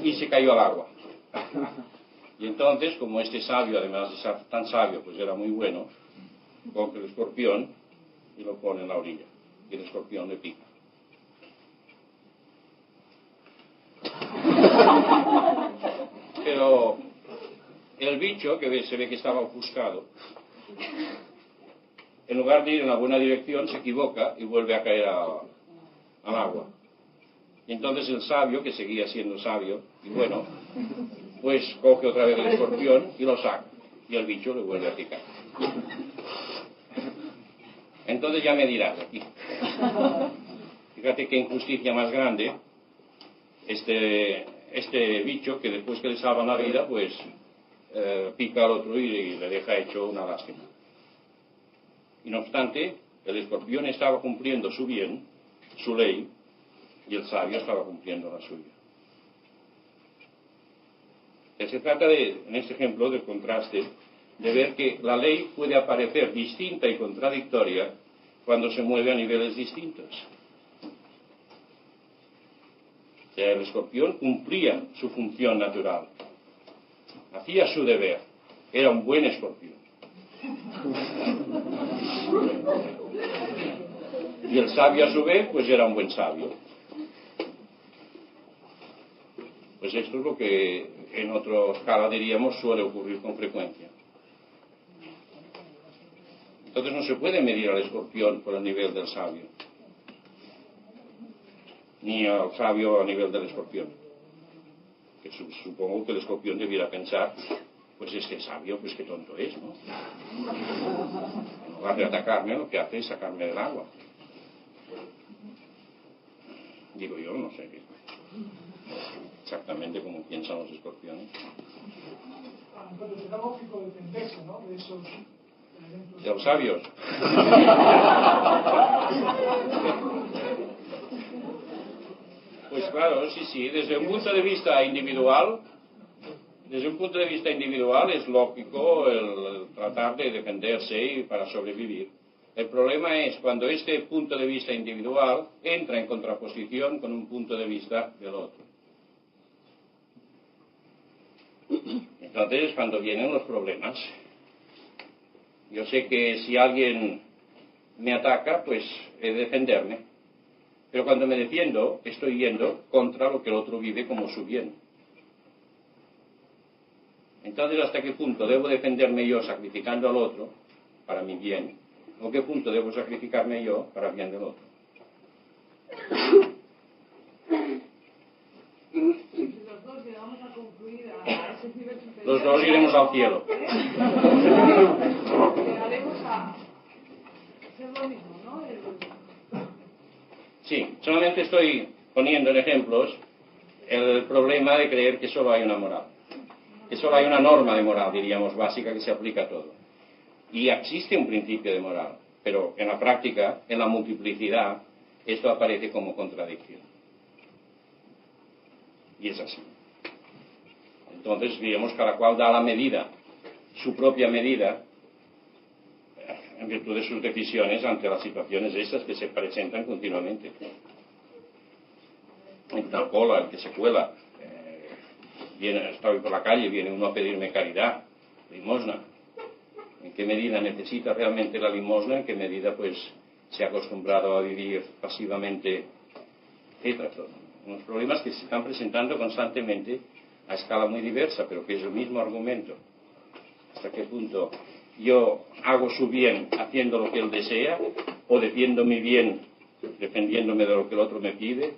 y se cayó al agua. Y entonces, como este sabio, además de ser tan sabio, pues era muy bueno, coge el escorpión y lo pone en la orilla. Y el escorpión le pica. Pero el bicho, que se ve que estaba ofuscado, en lugar de ir en la buena dirección, se equivoca y vuelve a caer al agua. Y entonces el sabio, que seguía siendo sabio, y bueno, pues coge otra vez el escorpión y lo saca. Y el bicho le vuelve a picar. Entonces ya me dirás aquí. Fíjate qué injusticia más grande. Este bicho, que después que le salvan la vida, pues pica al otro y le deja hecho una lástima. Y no obstante, el escorpión estaba cumpliendo su bien, su ley, y el sabio estaba cumpliendo la suya. Se trata en este ejemplo del contraste, de ver que la ley puede aparecer distinta y contradictoria cuando se mueve a niveles distintos. O sea, el escorpión cumplía su función natural, hacía su deber, era un buen escorpión. Y el sabio a su vez, pues era un buen sabio. Pues esto es lo que en otra escala diríamos suele ocurrir con frecuencia. Entonces no se puede medir al escorpión por el nivel del sabio, ni al sabio a nivel del escorpión. Que supongo que el escorpión debiera pensar, pues este sabio, pues qué tonto es, ¿no? En lugar de atacarme, lo que hace es sacarme del agua. Digo yo, no sé exactamente cómo piensan los escorpiones. Entonces será lógico defenderse, ¿no?, de esos elementos. De los sabios. Pues claro, sí, desde un punto de vista individual, es lógico el tratar de defenderse y para sobrevivir. El problema es cuando este punto de vista individual entra en contraposición con un punto de vista del otro. Entonces es cuando vienen los problemas. Yo sé que si alguien me ataca, pues he de defenderme. Pero cuando me defiendo, estoy yendo contra lo que el otro vive como su bien. Entonces, ¿hasta qué punto debo defenderme yo sacrificando al otro para mi bien? ¿O qué punto debo sacrificarme yo para el bien del otro? Los dos llegamos a concluir a ese nivel superior. Los dos iremos al cielo. Llegaremos a ser lo mismo, ¿no? Sí, solamente estoy poniendo en ejemplos el problema de creer que solo hay una moral. Que solo hay una norma de moral, diríamos, básica que se aplica a todo. Y existe un principio de moral, pero en la práctica, en la multiplicidad, esto aparece como contradicción. Y es así. Entonces, digamos, cada cual da la medida, su propia medida, en virtud de sus decisiones ante las situaciones estas que se presentan continuamente. En una cola, el que se cuela, estoy por la calle, viene uno a pedirme caridad, limosna. ¿En qué medida necesita realmente la limosna? ¿En qué medida pues se ha acostumbrado a vivir pasivamente? Etcétera. Unos problemas que se están presentando constantemente a escala muy diversa, pero que es el mismo argumento. ¿Hasta qué punto yo hago su bien haciendo lo que él desea, o defiendo mi bien defendiéndome de lo que el otro me pide?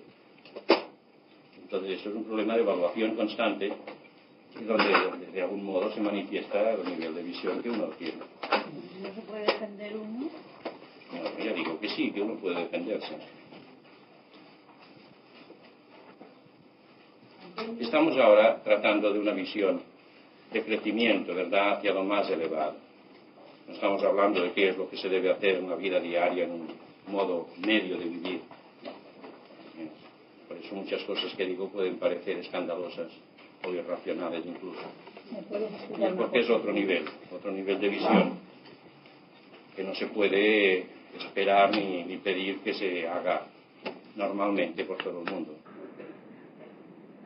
Entonces esto es un problema de evaluación constante, donde de algún modo se manifiesta el nivel de visión que uno tiene. ¿No se puede defender uno? No, ya digo que sí, que uno puede defenderse. Estamos ahora tratando de una visión de crecimiento, ¿verdad?, hacia lo más elevado. No estamos hablando de qué es lo que se debe hacer en la vida diaria, en un modo medio de vivir. Por eso muchas cosas que digo pueden parecer escandalosas o irracionales incluso. Y es porque es otro nivel de visión, que no se puede esperar ni pedir que se haga normalmente por todo el mundo.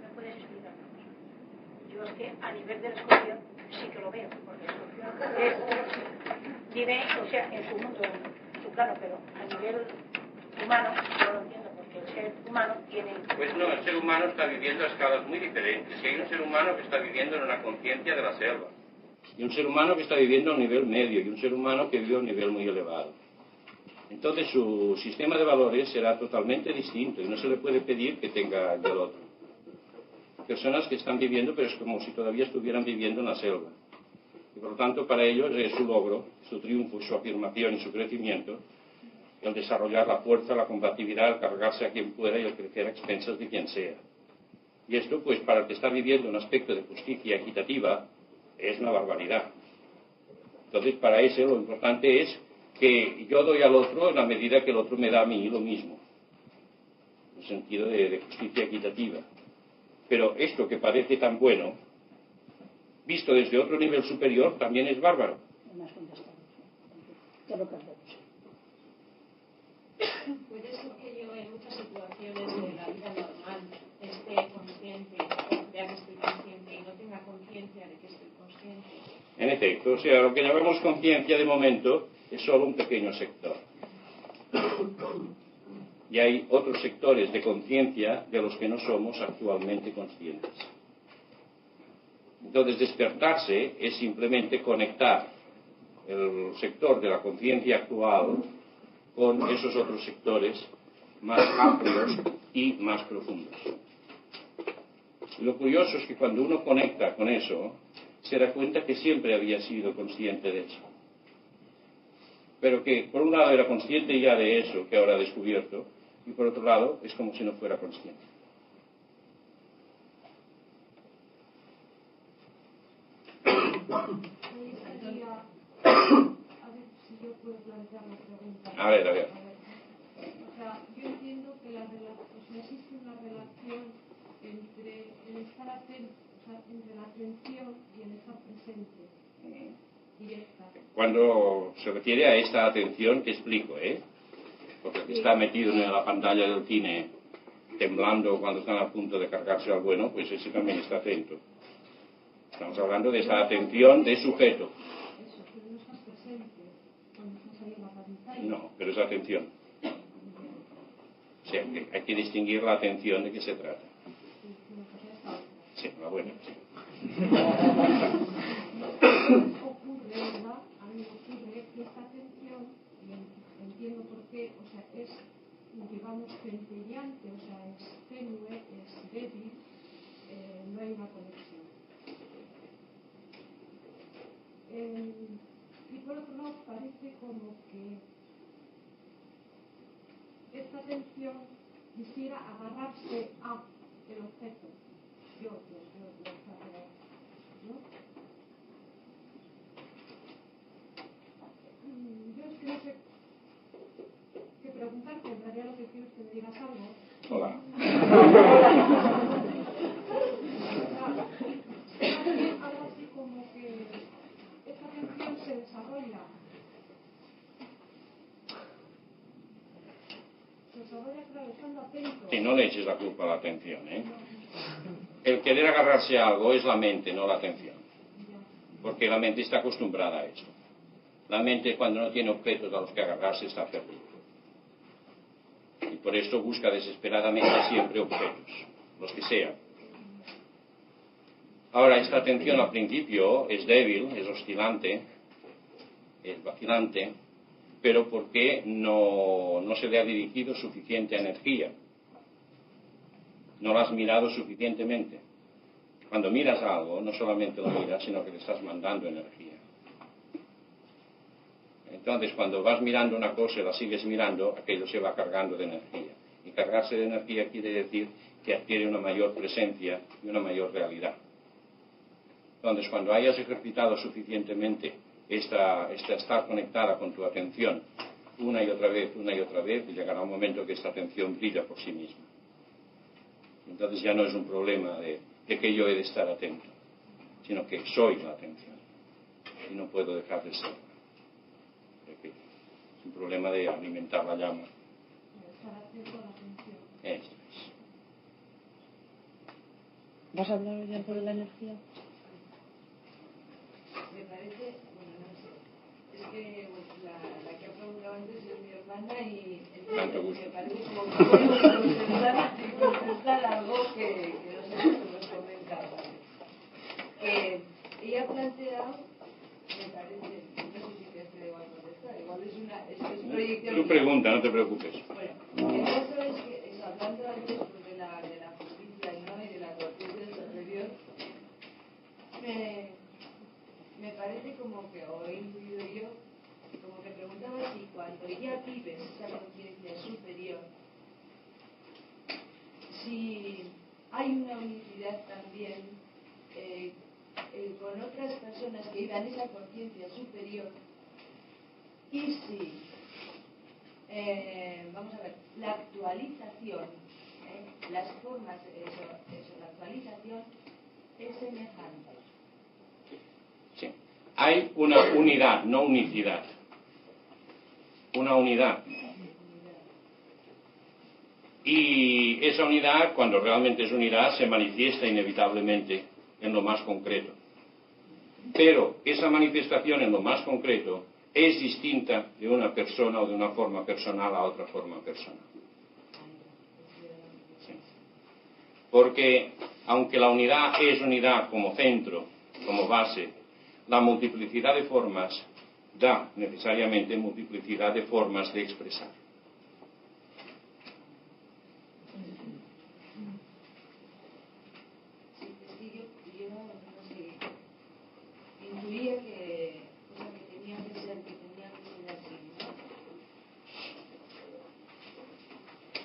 ¿Me puedes explicar? Yo es que a nivel del escorpión sí que lo veo, porque el escorpión vive, o sea, en su mundo, en su plano, pero a nivel humano no lo entiendo, porque el ser humano tiene... Pues no, el ser humano está viviendo a escalas muy diferentes. Y hay un ser humano que está viviendo en una conciencia de la selva. y un ser humano que está viviendo a un nivel medio, y un ser humano que vive a un nivel muy elevado. Entonces su sistema de valores será totalmente distinto y no se le puede pedir que tenga el del otro. Personas que están viviendo, pero es como si todavía estuvieran viviendo en la selva. Y por lo tanto, para ellos es su logro, su triunfo, su afirmación y su crecimiento, el desarrollar la fuerza, la combatividad, el cargarse a quien pueda y el crecer a expensas de quien sea. Y esto, pues, para el que está viviendo un aspecto de justicia equitativa, es una barbaridad. Entonces, para ese lo importante es que yo doy al otro en la medida que el otro me da a mí lo mismo, en el sentido de justicia equitativa. Pero esto que parece tan bueno, visto desde otro nivel superior, también es bárbaro. Puede ser que yo en muchas situaciones de la vida normal esté consciente, o crea que estoy consciente y no tenga conciencia de que estoy consciente. En efecto, o sea, lo que llamamos conciencia de momento es solo un pequeño sector. Y hay otros sectores de conciencia de los que no somos actualmente conscientes. Entonces, despertarse es simplemente conectar el sector de la conciencia actual con esos otros sectores más amplios y más profundos. Y lo curioso es que cuando uno conecta con eso, se da cuenta que siempre había sido consciente de eso. Pero que por un lado era consciente ya de eso que ahora ha descubierto, y por otro lado es como si no fuera consciente. A ver. O sea, yo entiendo que existe una relación entre el estar atento, o sea, entre la atención y el estar presente. Directa. Cuando se refiere a esta atención, te explico, porque el que está metido en la pantalla del cine temblando cuando están a punto de cargarse al bueno, pues ese también está atento. Estamos hablando de esa atención de sujeto. Eso, pero no estás presente cuando estás ahí en la pantalla. No, pero es atención. O sea, hay que distinguir la atención de qué se trata. Sí, la buena, sí. Ocurre, ¿verdad? A mí me ocurre que esta atención, y entiendo por qué, o sea, es, digamos, centellante, o sea, es tenue, es débil, no hay una conexión. Y por otro lado, parece como que esta atención quisiera agarrarse a el objeto. Yo, ¿no? Yo es que no sé qué preguntarte, en realidad lo que quiero es que me digas algo. Hola. Algo así como que esta atención se desarrolla. Claro, estando atento. Sí, no le eches la culpa a la atención, El querer agarrarse a algo es la mente, no la atención. Porque la mente está acostumbrada a eso. La mente, cuando no tiene objetos a los que agarrarse, está perdida. Y por eso busca desesperadamente siempre objetos, los que sean. Ahora, esta atención al principio es débil, es oscilante, es vacilante, pero porque no se le ha dirigido suficiente energía. No la has mirado suficientemente. Cuando miras algo, no solamente lo miras, sino que le estás mandando energía. Entonces, cuando vas mirando una cosa y la sigues mirando, aquello se va cargando de energía. Y cargarse de energía quiere decir que adquiere una mayor presencia y una mayor realidad. Entonces, cuando hayas ejercitado suficientemente esta estar conectada con tu atención una y otra vez, llegará un momento que esta atención brilla por sí misma. Entonces ya no es un problema de que yo he de estar atento, sino que soy la atención y no puedo dejar de ser. Es un problema de alimentar la llama. Eso es. ¿Vas a hablar hoy algo de la energía? Me parece, bueno, no sé, es que la que ha preguntado antes es mi hermana y entonces me parece como que voy a contestar algo que no sé si nos comenta. Ella plantea proyección. Tú pregunta, no te preocupes. Bueno, el caso es que, hablando antes pues, de la justicia, ¿no? Y de la conciencia superior, me parece como que, o he intuido yo, como que preguntaba si cuando ya vives esa conciencia superior, si hay una unicidad también con otras personas que vivan esa conciencia superior, y si, vamos a ver, la actualización, las formas, la actualización es semejante. Sí. Hay una unidad, no unicidad. Una unidad. Y esa unidad, cuando realmente es unidad, se manifiesta inevitablemente en lo más concreto. Pero esa manifestación en lo más concreto es distinta de una persona o de una forma personal a otra forma personal. Sí. Porque aunque la unidad es unidad como centro, como base, la multiplicidad de formas da necesariamente multiplicidad de formas de expresar. Intuía que tenía que ser así, ¿no?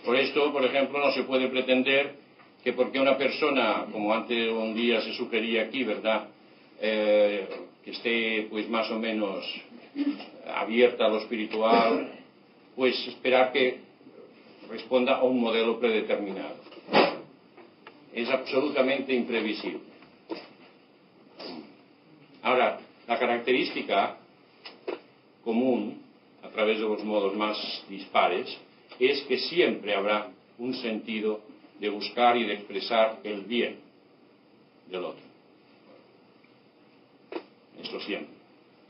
Por esto, por ejemplo, no se puede pretender que porque una persona, como antes un día se sugería aquí, ¿verdad?, que esté pues más o menos abierta a lo espiritual, pues esperar que responda a un modelo predeterminado. Es absolutamente imprevisible. Ahora, la característica común, a través de los modos más dispares, es que siempre habrá un sentido de buscar y de expresar el bien del otro. Esto siempre.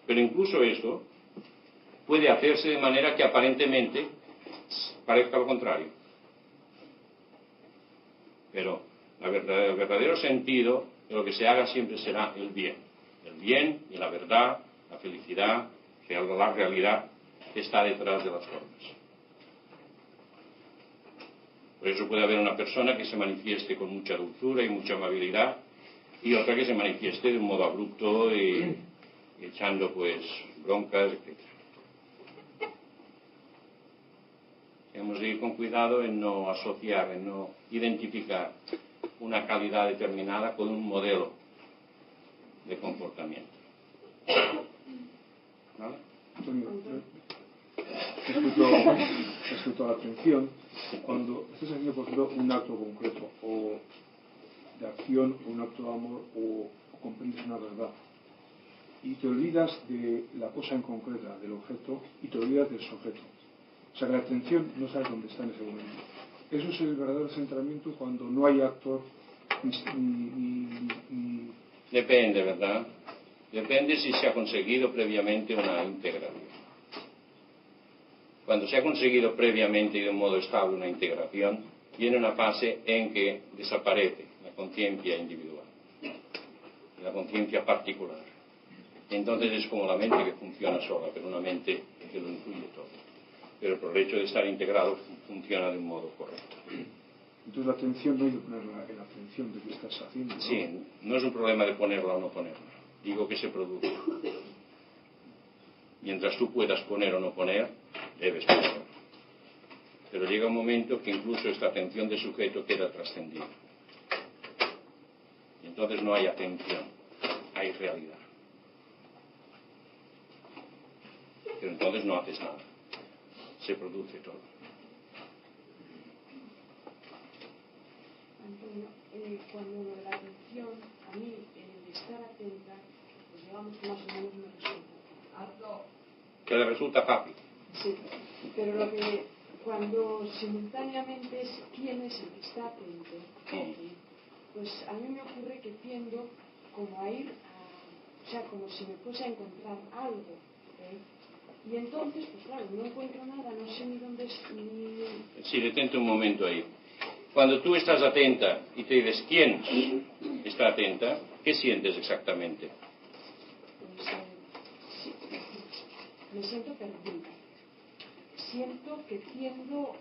Pero incluso esto puede hacerse de manera que aparentemente parezca lo contrario. Pero el verdadero sentido de lo que se haga siempre será el bien. El bien y la verdad, la felicidad, la realidad que está detrás de las formas. Por eso puede haber una persona que se manifieste con mucha dulzura y mucha amabilidad y otra que se manifieste de un modo abrupto y echando pues broncas, etc. Hemos de ir con cuidado en no asociar, en no identificar una calidad determinada con un modelo de comportamiento. ¿Vale? Antonio, respecto a la atención, cuando estás haciendo, por ejemplo, un acto concreto o de acción o un acto de amor o comprendes una verdad y te olvidas de la cosa en concreta, del objeto, y te olvidas del sujeto. O sea, que la atención no sabes dónde está en ese momento. Eso es el verdadero centramiento cuando no hay actor ni... Depende, ¿verdad? Depende si se ha conseguido previamente una integración. Cuando se ha conseguido previamente y de un modo estable una integración, viene una fase en que desaparece la conciencia individual, la conciencia particular. Entonces es como la mente que funciona sola, pero una mente que lo incluye todo. Pero por el hecho de estar integrado funciona de un modo correcto. Entonces la atención no hay que ponerla en la atención de qué estás haciendo, ¿no? Sí, no es un problema de ponerla o no ponerla. Digo que se produce. Mientras tú puedas poner o no poner, debes poner. Pero llega un momento que incluso esta atención de sujeto queda trascendida. Y entonces no hay atención, hay realidad. Pero entonces no haces nada. Se produce todo. Antonio, cuando lo de la atención, a mí el estar atenta, pues digamos que más o menos me resulta. Que le resulta fácil. Sí, pero lo que cuando simultáneamente es quién es el que está atento, pues a mí me ocurre que tiendo como a ir a, o sea, como si me fuese a encontrar algo, y entonces, pues claro, no encuentro nada, no sé ni dónde es, ni... Sí, detente un momento ahí. Cuando tú estás atenta y te dices quién está atenta, ¿qué sientes exactamente? Pues me siento perdida. siento que tiendo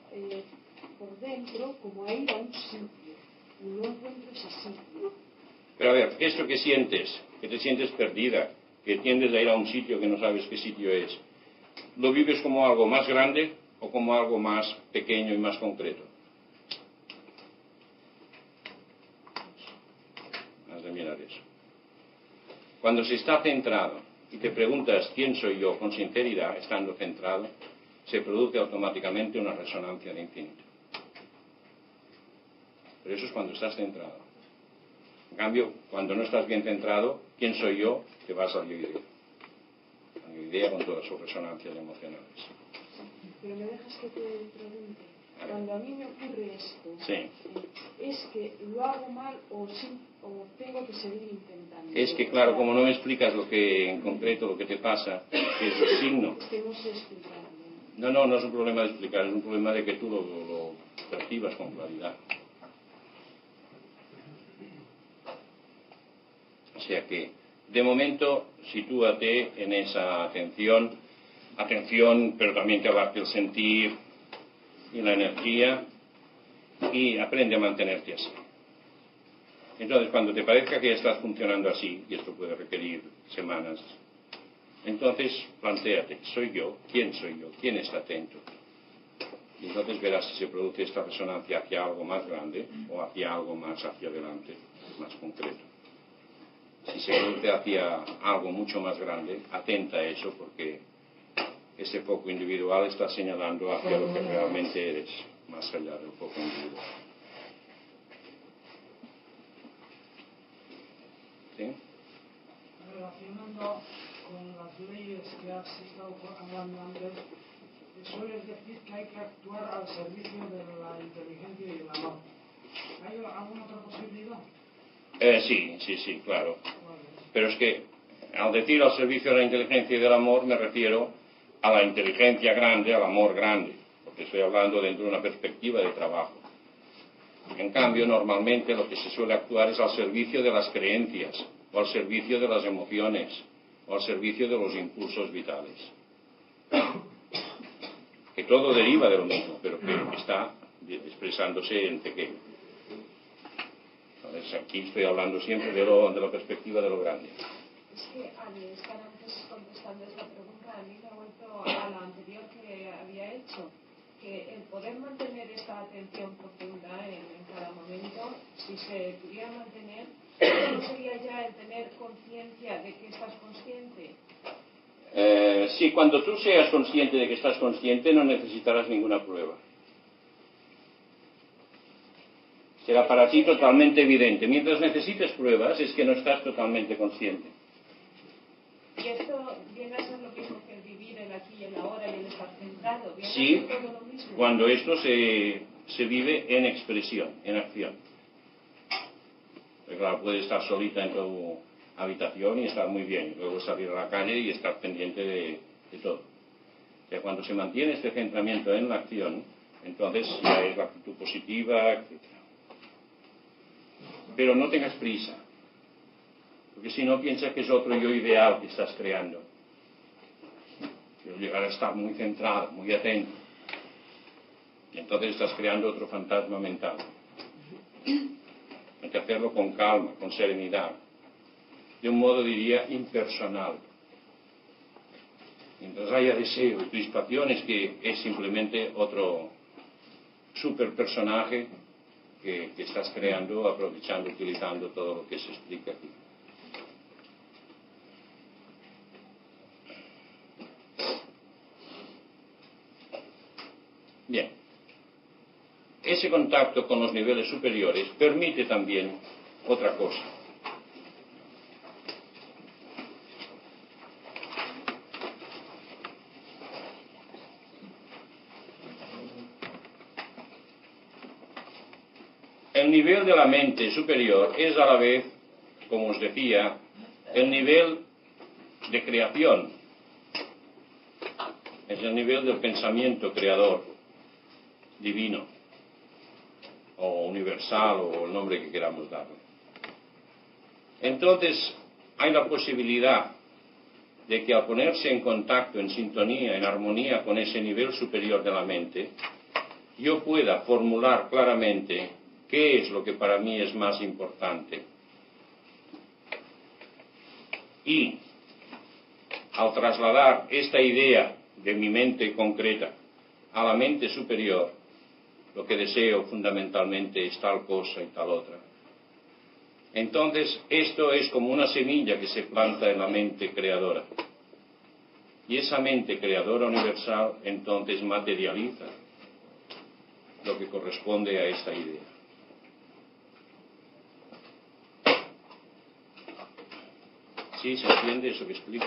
por dentro como a ir a un sitio y no encuentro ese sitio. Pero a ver, esto que sientes, que te sientes perdida, que tiendes a ir a un sitio que no sabes qué sitio es, ¿lo vives como algo más grande o como algo más pequeño y más concreto? Has de mirar eso. Cuando se está centrado y te preguntas quién soy yo con sinceridad, estando centrado, se produce automáticamente una resonancia de infinito. Pero eso es cuando estás centrado. En cambio, cuando no estás bien centrado, ¿quién soy yo? Te vas a yo idea. A yo idea con todas sus resonancias emocionales. Pero me dejas que te pregunte. Cuando a mí me ocurre esto, Sí. ¿es que lo hago mal o tengo que seguir intentando? Es que, claro, como no me explicas lo que en concreto, lo que te pasa, que es el signo. Es que no sé explicarlo. No es un problema de explicar, es un problema de que tú lo percibas con claridad. O sea que, de momento, sitúate en esa atención, pero también que abarque el sentir y la energía, y aprende a mantenerte así. Entonces, cuando te parezca que ya estás funcionando así, y esto puede requerir semanas, entonces plantéate, ¿soy yo? ¿Quién soy yo? ¿Quién está atento? Y entonces verás si se produce esta resonancia hacia algo más grande o hacia algo más hacia adelante, más concreto. Si se produce hacia algo mucho más grande, atenta a eso, porque ese foco individual está señalando hacia lo que realmente eres, más allá del foco individual. ¿Sí? Relacionando con las leyes que has estado hablando antes, sueles decir que hay que actuar al servicio de la inteligencia y el amor. ¿Hay alguna otra posibilidad? Sí, claro. Pero es que al decir al servicio de la inteligencia y del amor me refiero a la inteligencia grande, al amor grande, porque estoy hablando dentro de una perspectiva de trabajo. En cambio, normalmente lo que se suele actuar es al servicio de las creencias, o al servicio de las emociones, o al servicio de los impulsos vitales. Que todo deriva de lo mismo, pero que está expresándose en pequeño. Entonces, aquí estoy hablando siempre de la perspectiva de lo grande. Es que al estar antes contestando esta pregunta, a mí me ha vuelto a la anterior que había hecho, que el poder mantener esta atención profunda en cada momento, si se pudiera mantener, ¿no sería ya el tener conciencia de que estás consciente? Sí, cuando tú seas consciente de que estás consciente, no necesitarás ninguna prueba. Será para ti totalmente evidente. Mientras necesites pruebas, es que no estás totalmente consciente. Y esto viene a ser lo mismo que el vivir el aquí y el ahora y el estar centrado. ¿Viene Sí, a ser todo lo mismo? cuando esto se vive en expresión, en acción. Porque claro, puedes estar solita en tu habitación y estar muy bien, y luego salir a la calle y estar pendiente de todo. O sea, cuando se mantiene este centramiento en la acción, entonces ya es la actitud positiva, etc. Pero no tengas prisa, porque si no piensas que es otro yo ideal que estás creando. Quiero llegar a estar muy centrado, muy atento. Y entonces estás creando otro fantasma mental. Hay que hacerlo con calma, con serenidad. De un modo, diría, impersonal. Mientras haya deseo y crispación, es que es simplemente otro superpersonaje que estás creando, aprovechando, utilizando todo lo que se explica aquí. Bien. Ese contacto con los niveles superiores permite también otra cosa. El nivel de la mente superior es a la vez, como os decía, el nivel de creación. Es el nivel del pensamiento creador, divino, o universal, o el nombre que queramos darle. Entonces, hay la posibilidad de que al ponerse en contacto, en sintonía, en armonía con ese nivel superior de la mente, yo pueda formular claramente qué es lo que para mí es más importante. Y al trasladar esta idea de mi mente concreta a la mente superior, lo que deseo fundamentalmente es tal cosa y tal otra. Entonces, esto es como una semilla que se planta en la mente creadora. Y esa mente creadora universal entonces materializa lo que corresponde a esta idea. ¿Sí se entiende eso que explico?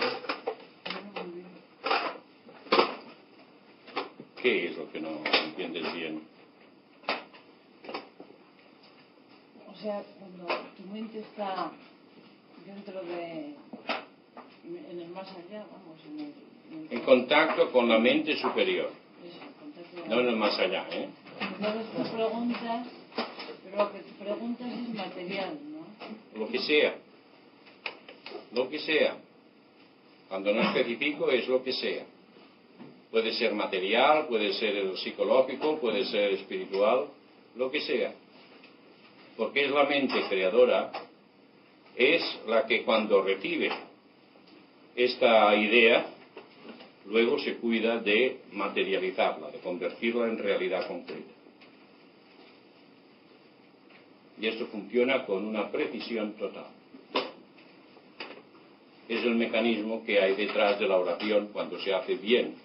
¿Qué es lo que no entiendes bien? O sea, cuando tu mente está dentro de... en el más allá, vamos, en contacto con la mente superior. No en el más allá, ¿eh? Entonces tú preguntas, pero lo que te preguntas es material, ¿no? Lo que sea. Lo que sea. Cuando no especifico es lo que sea. Puede ser material, puede ser psicológico, puede ser espiritual, lo que sea. Porque es la mente creadora, es la que cuando recibe esta idea, luego se cuida de materializarla, de convertirla en realidad concreta. Y esto funciona con una precisión total. Es el mecanismo que hay detrás de la oración cuando se hace bien,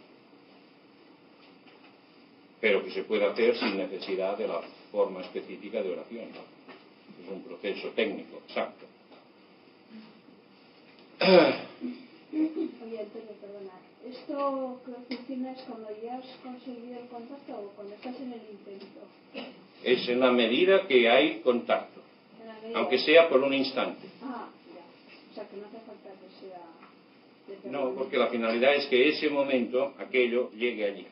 pero que se puede hacer sin necesidad de la forma específica de oración, ¿no? Es un proceso técnico, exacto. Oye, Antonio, perdona. ¿Esto que funciona es cuando ya has conseguido el contacto o cuando estás en el intento? Es en la medida que hay contacto, aunque sea por un instante. Ah, ya. O sea, que no hace falta que sea... No, porque la finalidad es que ese momento, aquello, llegue allí.